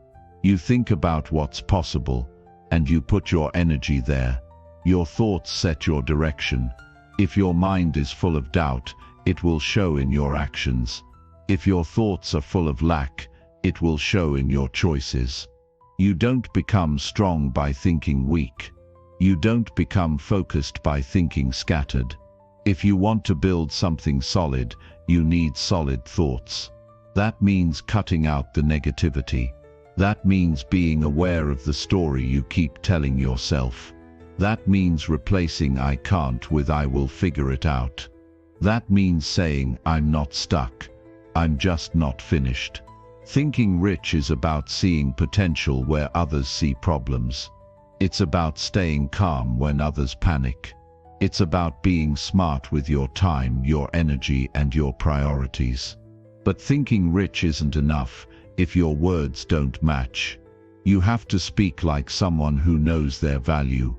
Speaker 2: You think about what's possible, and you put your energy there. Your thoughts set your direction. If your mind is full of doubt, it will show in your actions. If your thoughts are full of lack, it will show in your choices. You don't become strong by thinking weak. You don't become focused by thinking scattered. If you want to build something solid, you need solid thoughts. That means cutting out the negativity. That means being aware of the story you keep telling yourself. That means replacing "I can't" with "I will figure it out." That means saying "I'm not stuck. I'm just not finished." Thinking rich is about seeing potential where others see problems. It's about staying calm when others panic. It's about being smart with your time, your energy, and your priorities. But thinking rich isn't enough if your words don't match. You have to speak like someone who knows their value.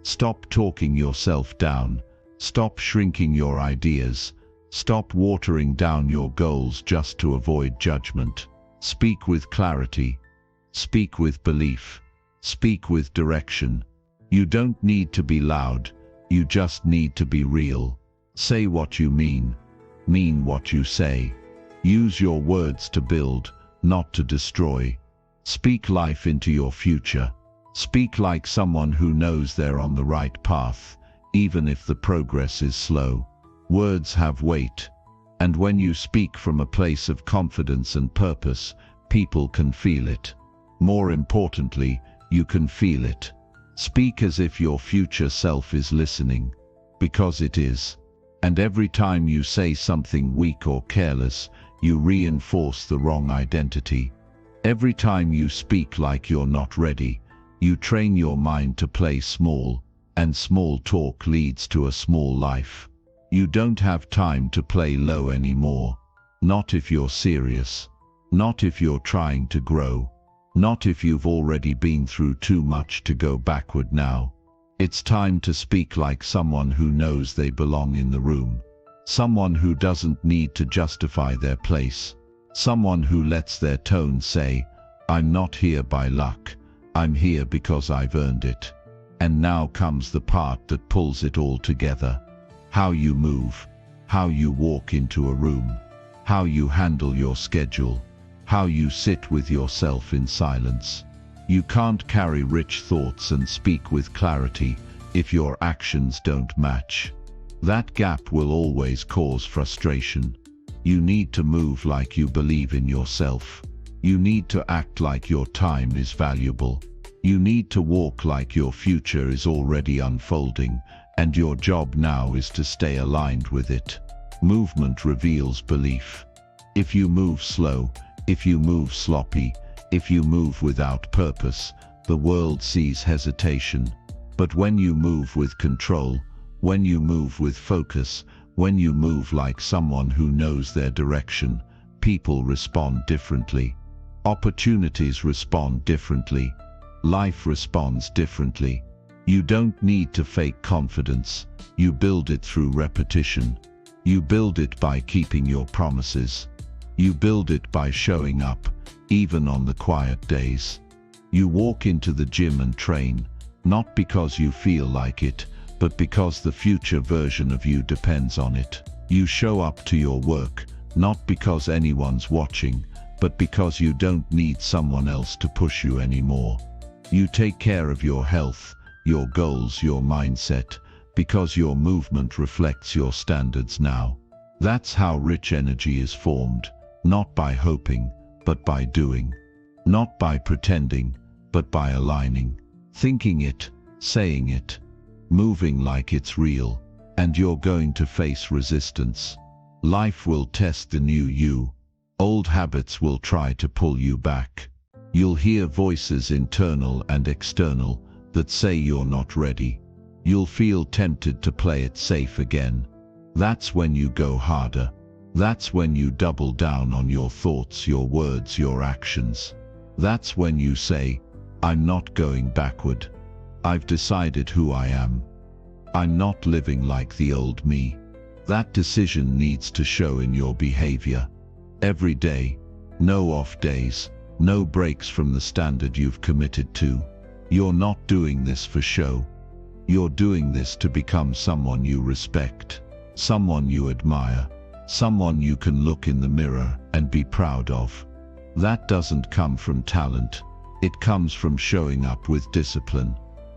Speaker 2: Stop talking yourself down. Stop shrinking your ideas. Stop watering down your goals just to avoid judgment. Speak with clarity. Speak with belief. Speak with direction. You don't need to be loud. You just need to be real. Say what you mean. Mean what you say. Use your words to build, not to destroy. Speak life into your future. Speak like someone who knows they're on the right path, even if the progress is slow. Words have weight. And when you speak from a place of confidence and purpose, people can feel it. More importantly, you can feel it. Speak as if your future self is listening, because it is. And every time you say something weak or careless, you reinforce the wrong identity. Every time you speak like you're not ready, you train your mind to play small, and small talk leads to a small life. You don't have time to play low anymore. Not if you're serious. Not if you're trying to grow. Not if you've already been through too much to go backward now. It's time to speak like someone who knows they belong in the room. Someone who doesn't need to justify their place. Someone who lets their tone say, "I'm not here by luck. I'm here because I've earned it." And now comes the part that pulls it all together. How you move, how you walk into a room, how you handle your schedule, how you sit with yourself in silence. You can't carry rich thoughts and speak with clarity if your actions don't match. That gap will always cause frustration. You need to move like you believe in yourself. You need to act like your time is valuable. You need to walk like your future is already unfolding, and your job now is to stay aligned with it. Movement reveals belief. If you move slow, if you move sloppy, if you move without purpose, the world sees hesitation. But when you move with control, when you move with focus, when you move like someone who knows their direction, people respond differently. Opportunities respond differently. Life responds differently. You don't need to fake confidence. You build it through repetition. You build it by keeping your promises. You build it by showing up, even on the quiet days. You walk into the gym and train, not because you feel like it, but because the future version of you depends on it. You show up to your work, not because anyone's watching, but because you don't need someone else to push you anymore. You take care of your health, your goals, your mindset, because your movement reflects your standards now. That's how rich energy is formed, not by hoping, but by doing. Not by pretending, but by aligning. Thinking it, saying it, moving like it's real, and you're going to face resistance. Life will test the new you. Old habits will try to pull you back. You'll hear voices, internal and external, that say you're not ready. You'll feel tempted to play it safe again. That's when you go harder. That's when you double down on your thoughts, your words, your actions. That's when you say, I'm not going backward. I've decided who I am. I'm not living like the old me. That decision needs to show in your behavior. Every day, no off days, no breaks from the standard you've committed to. You're not doing this for show. You're doing this to become someone you respect, someone you admire, someone you can look in the mirror and be proud of. That doesn't come from talent. It comes from showing up with discipline.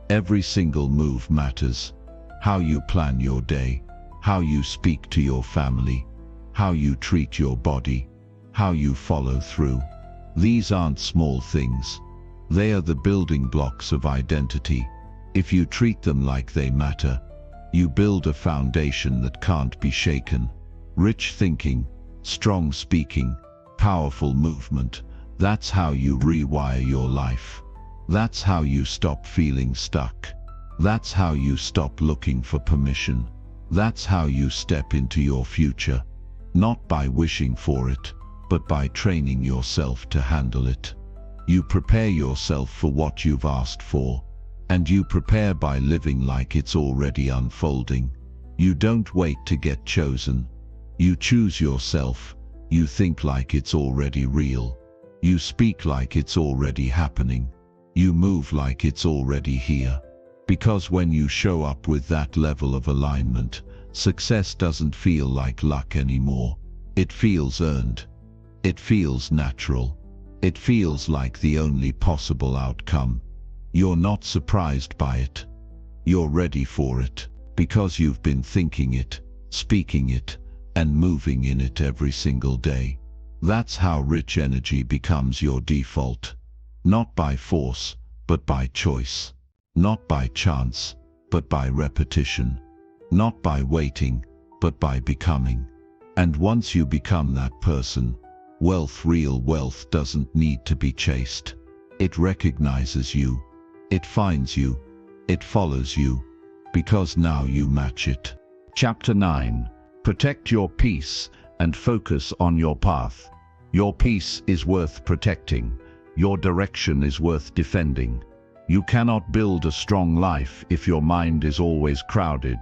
Speaker 2: Every single move matters. How you plan your day, how you speak to your family, how you treat your body, how you follow through. These aren't small things. They are the building blocks of identity. If you treat them like they matter, you build a foundation that can't be shaken. Rich thinking, strong speaking, powerful movement. That's how you rewire your life. That's how you stop feeling stuck. That's how you stop looking for permission. That's how you step into your future. Not by wishing for it, but by training yourself to handle it. You prepare yourself for what you've asked for. And you prepare by living like it's already unfolding. You don't wait to get chosen. You choose yourself. You think like it's already real. You speak like it's already happening. You move like it's already here. Because when you show up with that level of alignment, success doesn't feel like luck anymore. It feels earned. It feels natural. It feels like the only possible outcome. You're not surprised by it. You're ready for it, because you've been thinking it, speaking it, and moving in it every single day. That's how rich energy becomes your default. Not by force, but by choice. Not by chance, but by repetition. Not by waiting, but by becoming. And once you become that person, wealth, real wealth, doesn't need to be chased. It recognizes you. It finds you. It follows you. Because now you match it. Chapter 9. Protect your peace and focus on your path. Your peace is worth protecting. Your direction is worth defending. You cannot build a strong life if your mind is always crowded,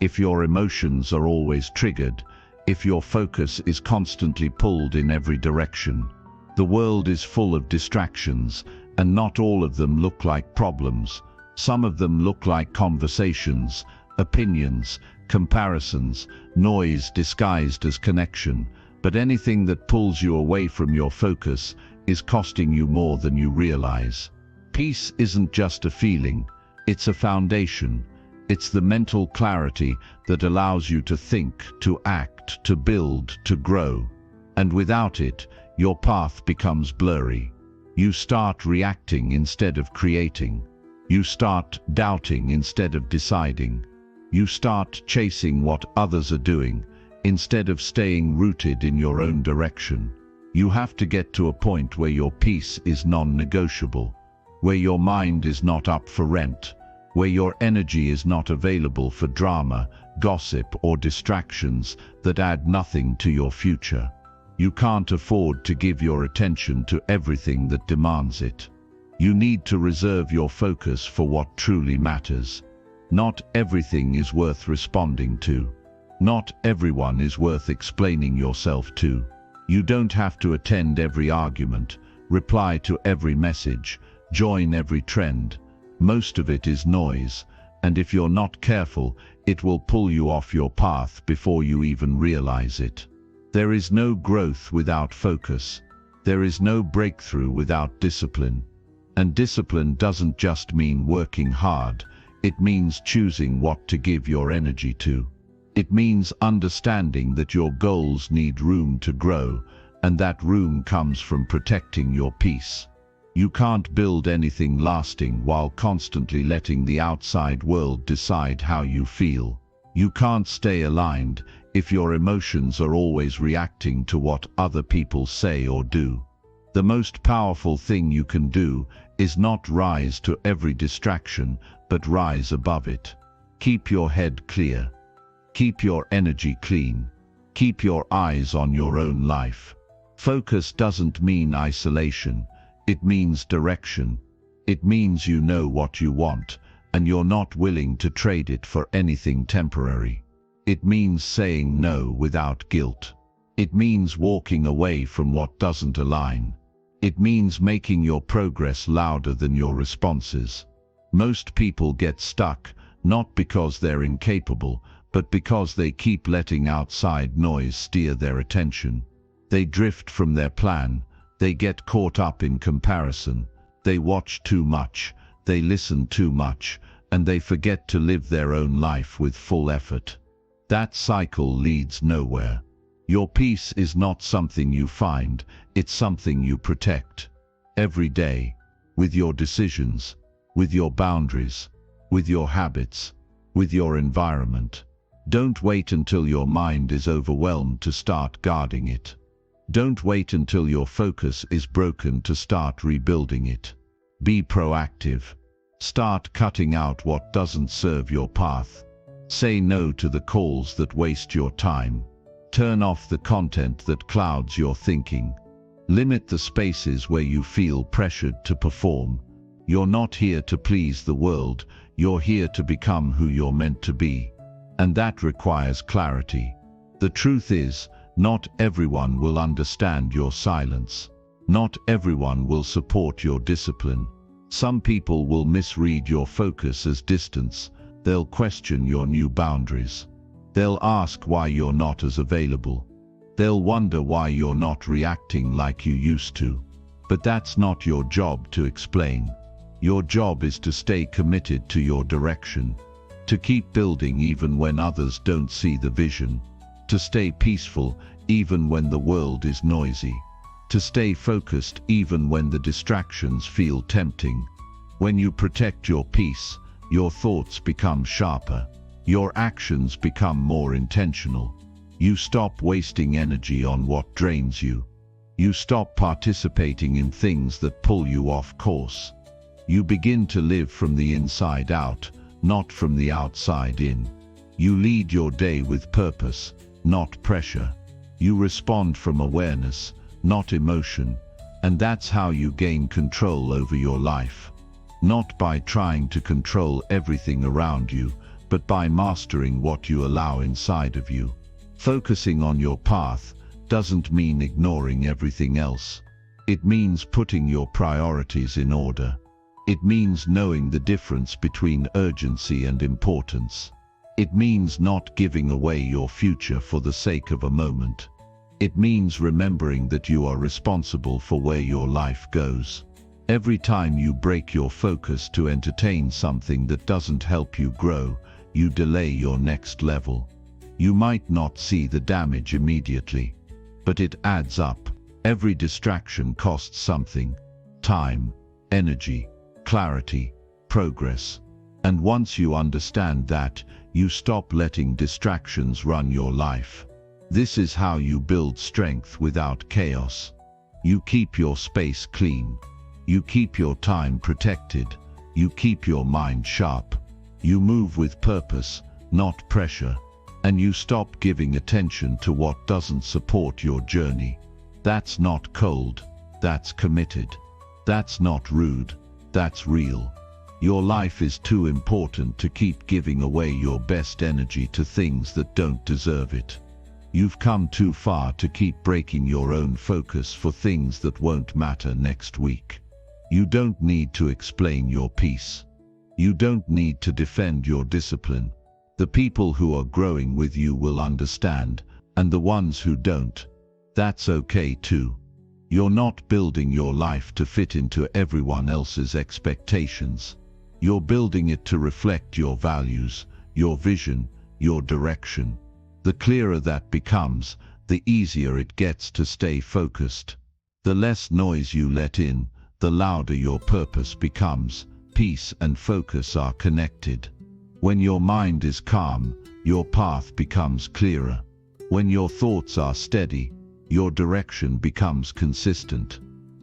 Speaker 2: if your emotions are always triggered, if your focus is constantly pulled in every direction. The world is full of distractions, and not all of them look like problems. Some of them look like conversations, opinions, comparisons, noise disguised as connection. But anything that pulls you away from your focus is costing you more than you realize. Peace isn't just a feeling, it's a foundation. It's the mental clarity that allows you to think, to act, to build, to grow. And without it, your path becomes blurry. You start reacting instead of creating. You start doubting instead of deciding. You start chasing what others are doing instead of staying rooted in your own direction. You have to get to a point where your peace is non-negotiable, where your mind is not up for rent, where your energy is not available for drama, gossip, or distractions that add nothing to your future. You can't afford to give your attention to everything that demands it. You need to reserve your focus for what truly matters. Not everything is worth responding to. Not everyone is worth explaining yourself to. You don't have to attend every argument, reply to every message, join every trend. Most of it is noise, and if you're not careful, it will pull you off your path before you even realize it. There is no growth without focus. There is no breakthrough without discipline. And discipline doesn't just mean working hard, it means choosing what to give your energy to. It means understanding that your goals need room to grow, and that room comes from protecting your peace. You can't build anything lasting while constantly letting the outside world decide how you feel. You can't stay aligned if your emotions are always reacting to what other people say or do. The most powerful thing you can do is not rise to every distraction, but rise above it. Keep your head clear. Keep your energy clean. Keep your eyes on your own life. Focus doesn't mean isolation. It means direction. It means you know what you want, and you're not willing to trade it for anything temporary. It means saying no without guilt. It means walking away from what doesn't align. It means making your progress louder than your responses. Most people get stuck, not because they're incapable, but because they keep letting outside noise steer their attention. They drift from their plan. They get caught up in comparison, they watch too much, they listen too much, and they forget to live their own life with full effort. That cycle leads nowhere. Your peace is not something you find, it's something you protect. Every day, with your decisions, with your boundaries, with your habits, with your environment. Don't wait until your mind is overwhelmed to start guarding it. Don't wait until your focus is broken to start rebuilding it. Be proactive. Start cutting out what doesn't serve your path. Say no to the calls that waste your time. Turn off the content that clouds your thinking. Limit the spaces where you feel pressured to perform. You're not here to please the world, you're here to become who you're meant to be. And that requires clarity. The truth is, not everyone will understand your silence. Not everyone will support your discipline. Some people will misread your focus as distance. They'll question your new boundaries. They'll ask why you're not as available. They'll wonder why you're not reacting like you used to. But that's not your job to explain. Your job is to stay committed to your direction. To keep building even when others don't see the vision. To stay peaceful even when the world is noisy. To stay focused even when the distractions feel tempting. When you protect your peace, your thoughts become sharper. Your actions become more intentional. You stop wasting energy on what drains you. You stop participating in things that pull you off course. You begin to live from the inside out, not from the outside in. You lead your day with purpose, not pressure. You respond from awareness, not emotion, and that's how you gain control over your life. Not by trying to control everything around you, but by mastering what you allow inside of you. Focusing on your path doesn't mean ignoring everything else. It means putting your priorities in order. It means knowing the difference between urgency and importance. It means not giving away your future for the sake of a moment. It means remembering that you are responsible for where your life goes. Every time you break your focus to entertain something that doesn't help you grow, you delay your next level. You might not see the damage immediately, but it adds up. Every distraction costs something: time, energy, clarity, progress. And once you understand that, you stop letting distractions run your life. This is how you build strength without chaos. You keep your space clean. You keep your time protected. You keep your mind sharp. You move with purpose, not pressure. And you stop giving attention to what doesn't support your journey. That's not cold. That's committed. That's not rude. That's real. Your life is too important to keep giving away your best energy to things that don't deserve it. You've come too far to keep breaking your own focus for things that won't matter next week. You don't need to explain your peace. You don't need to defend your discipline. The people who are growing with you will understand, and the ones who don't, that's okay too. You're not building your life to fit into everyone else's expectations. You're building it to reflect your values, your vision, your direction. The clearer that becomes, the easier it gets to stay focused. The less noise you let in, the louder your purpose becomes. Peace and focus are connected. When your mind is calm, your path becomes clearer. When your thoughts are steady, your direction becomes consistent.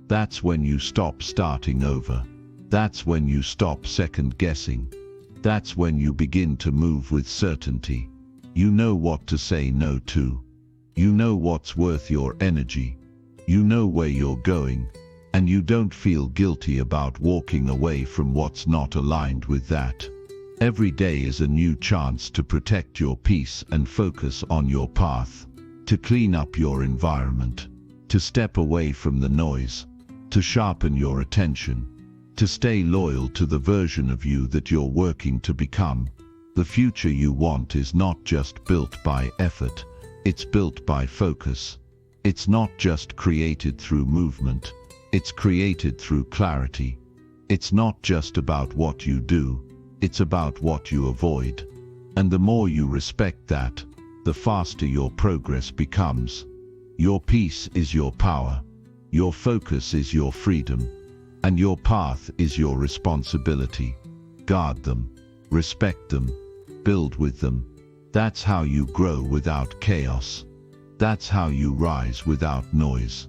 Speaker 2: That's when you stop starting over. That's when you stop second-guessing. That's when you begin to move with certainty. You know what to say no to. You know what's worth your energy. You know where you're going, and you don't feel guilty about walking away from what's not aligned with that. Every day is a new chance to protect your peace and focus on your path, to clean up your environment, to step away from the noise, to sharpen your attention, to stay loyal to the version of you that you're working to become. The future you want is not just built by effort, it's built by focus. It's not just created through movement, it's created through clarity. It's not just about what you do, it's about what you avoid. And the more you respect that, the faster your progress becomes. Your peace is your power, your focus is your freedom, and your path is your responsibility. Guard them, respect them, build with them. That's how you grow without chaos. That's how you rise without noise.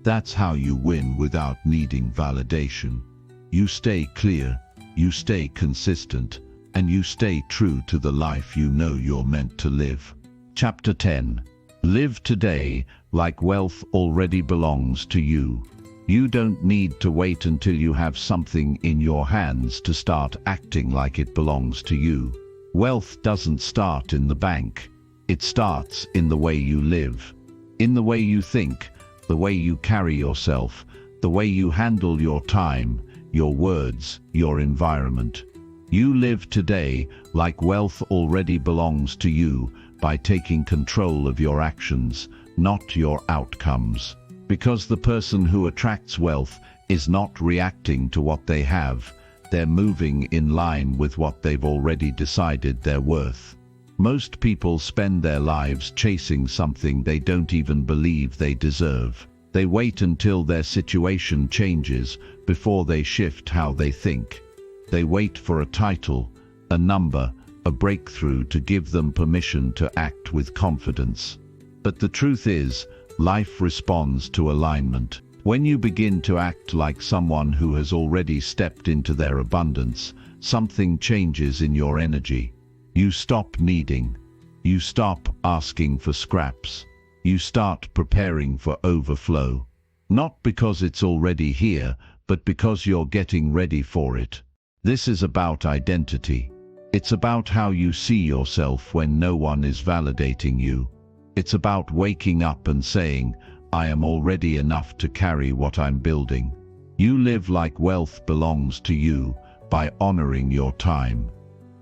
Speaker 2: That's how you win without needing validation. You stay clear, you stay consistent, and you stay true to the life you know you're meant to live. Chapter 10. Live today like wealth already belongs to you. You don't need to wait until you have something in your hands to start acting like it belongs to you. Wealth doesn't start in the bank. It starts in the way you live, in the way you think, the way you carry yourself, the way you handle your time, your words, your environment. You live today like wealth already belongs to you by taking control of your actions, not your outcomes. Because the person who attracts wealth is not reacting to what they have, they're moving in line with what they've already decided they're worth. Most people spend their lives chasing something they don't even believe they deserve. They wait until their situation changes before they shift how they think. They wait for a title, a number, a breakthrough to give them permission to act with confidence. But the truth is, life responds to alignment. When you begin to act like someone who has already stepped into their abundance, something changes in your energy. You stop needing. You stop asking for scraps. You start preparing for overflow. Not because it's already here, but because you're getting ready for it. This is about identity. It's about how you see yourself when no one is validating you. It's about waking up and saying, I am already enough to carry what I'm building. You live like wealth belongs to you by honoring your time.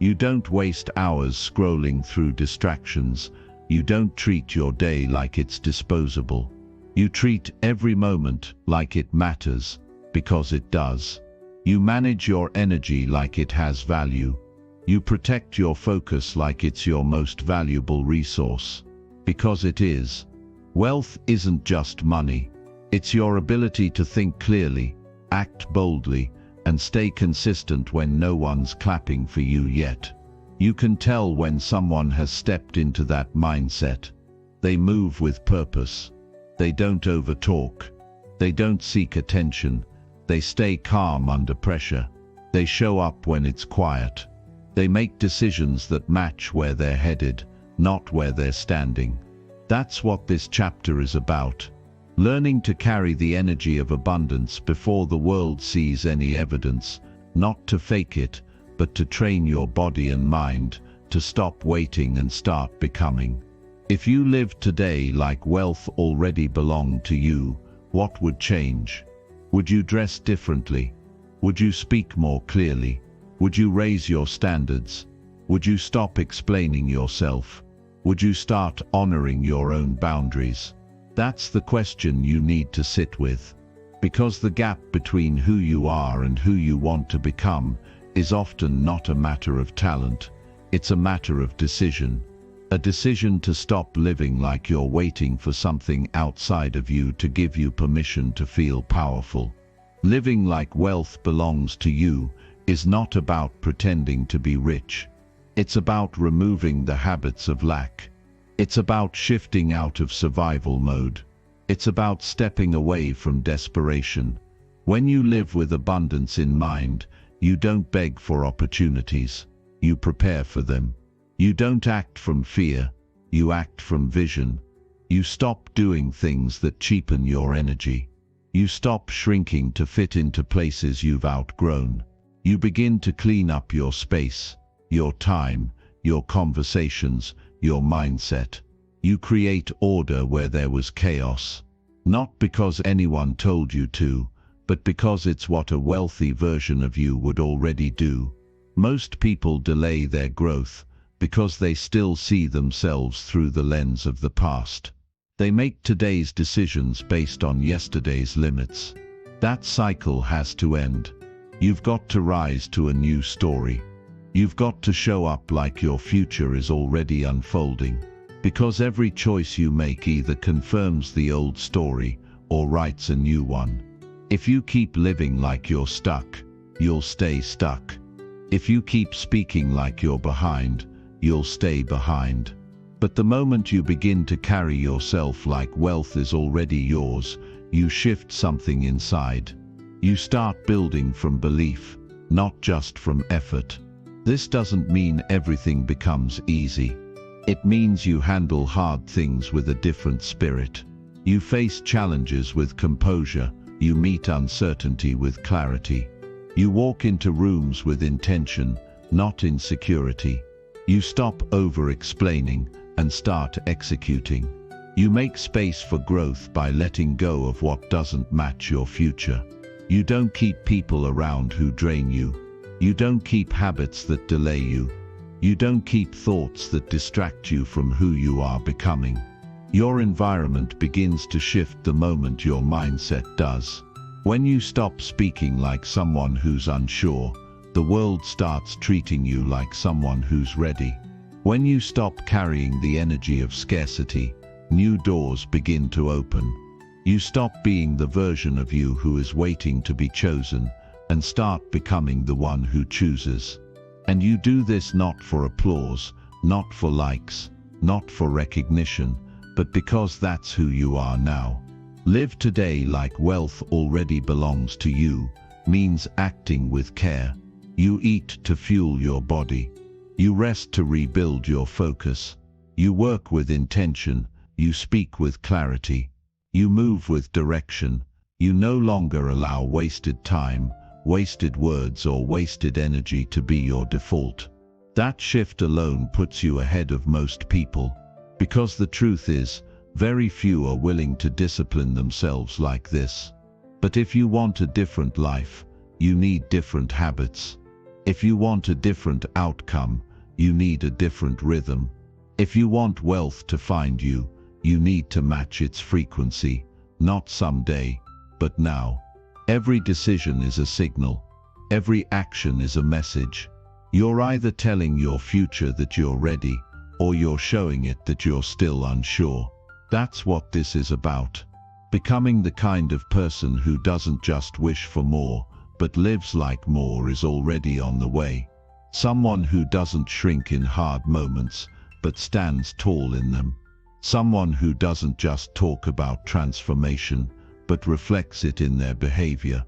Speaker 2: You don't waste hours scrolling through distractions. You don't treat your day like it's disposable. You treat every moment like it matters, because it does. You manage your energy like it has value. You protect your focus like it's your most valuable resource, because it is. Wealth isn't just money. It's your ability to think clearly, act boldly, and stay consistent when no one's clapping for you yet. You can tell when someone has stepped into that mindset. They move with purpose. They don't overtalk. They don't seek attention. They stay calm under pressure. They show up when it's quiet. They make decisions that match where they're headed, not where they're standing. That's what this chapter is about. Learning to carry the energy of abundance before the world sees any evidence, not to fake it, but to train your body and mind to stop waiting and start becoming. If you lived today like wealth already belonged to you, what would change? Would you dress differently? Would you speak more clearly? Would you raise your standards? Would you stop explaining yourself? Would you start honoring your own boundaries? That's the question you need to sit with. Because the gap between who you are and who you want to become is often not a matter of talent, it's a matter of decision. A decision to stop living like you're waiting for something outside of you to give you permission to feel powerful. Living like wealth belongs to you is not about pretending to be rich. It's about removing the habits of lack. It's about shifting out of survival mode. It's about stepping away from desperation. When you live with abundance in mind, you don't beg for opportunities. You prepare for them. You don't act from fear, you act from vision. You stop doing things that cheapen your energy. You stop shrinking to fit into places you've outgrown. You begin to clean up your space, your time, your conversations, your mindset. You create order where there was chaos. Not because anyone told you to, but because it's what a wealthy version of you would already do. Most people delay their growth because they still see themselves through the lens of the past. They make today's decisions based on yesterday's limits. That cycle has to end. You've got to rise to a new story. You've got to show up like your future is already unfolding. Because every choice you make either confirms the old story or writes a new one. If you keep living like you're stuck, you'll stay stuck. If you keep speaking like you're behind, you'll stay behind. But the moment you begin to carry yourself like wealth is already yours, you shift something inside. You start building from belief, not just from effort. This doesn't mean everything becomes easy. It means you handle hard things with a different spirit. You face challenges with composure. You meet uncertainty with clarity. You walk into rooms with intention, not insecurity. You stop over-explaining and start executing. You make space for growth by letting go of what doesn't match your future. You don't keep people around who drain you. You don't keep habits that delay you. You don't keep thoughts that distract you from who you are becoming. Your environment begins to shift the moment your mindset does. When you stop speaking like someone who's unsure, the world starts treating you like someone who's ready. When you stop carrying the energy of scarcity, new doors begin to open. You stop being the version of you who is waiting to be chosen and start becoming the one who chooses. And you do this not for applause, not for likes, not for recognition, but because that's who you are now. Live today like wealth already belongs to you means acting with care. You eat to fuel your body. You rest to rebuild your focus. You work with intention. You speak with clarity. You move with direction. You no longer allow wasted time, wasted words or wasted energy to be your default. That shift alone puts you ahead of most people. Because the truth is, very few are willing to discipline themselves like this. But if you want a different life, you need different habits. If you want a different outcome, you need a different rhythm. If you want wealth to find you, you need to match its frequency, not someday, but now. Every decision is a signal. Every action is a message. You're either telling your future that you're ready, or you're showing it that you're still unsure. That's what this is about. Becoming the kind of person who doesn't just wish for more, but lives like more is already on the way. Someone who doesn't shrink in hard moments, but stands tall in them. Someone who doesn't just talk about transformation, but reflects it in their behavior.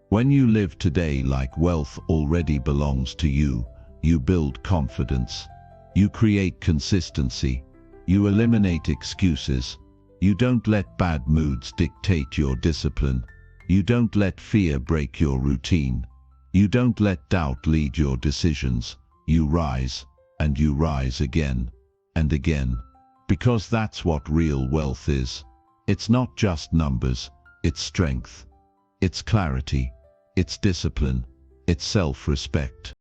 Speaker 2: When you live today like wealth already belongs to you, you build confidence. You create consistency. You eliminate excuses. You don't let bad moods dictate your discipline. You don't let fear break your routine. You don't let doubt lead your decisions. You rise, and you rise again and again. Because that's what real wealth is. It's not just numbers, it's strength, it's clarity, it's discipline, it's self-respect.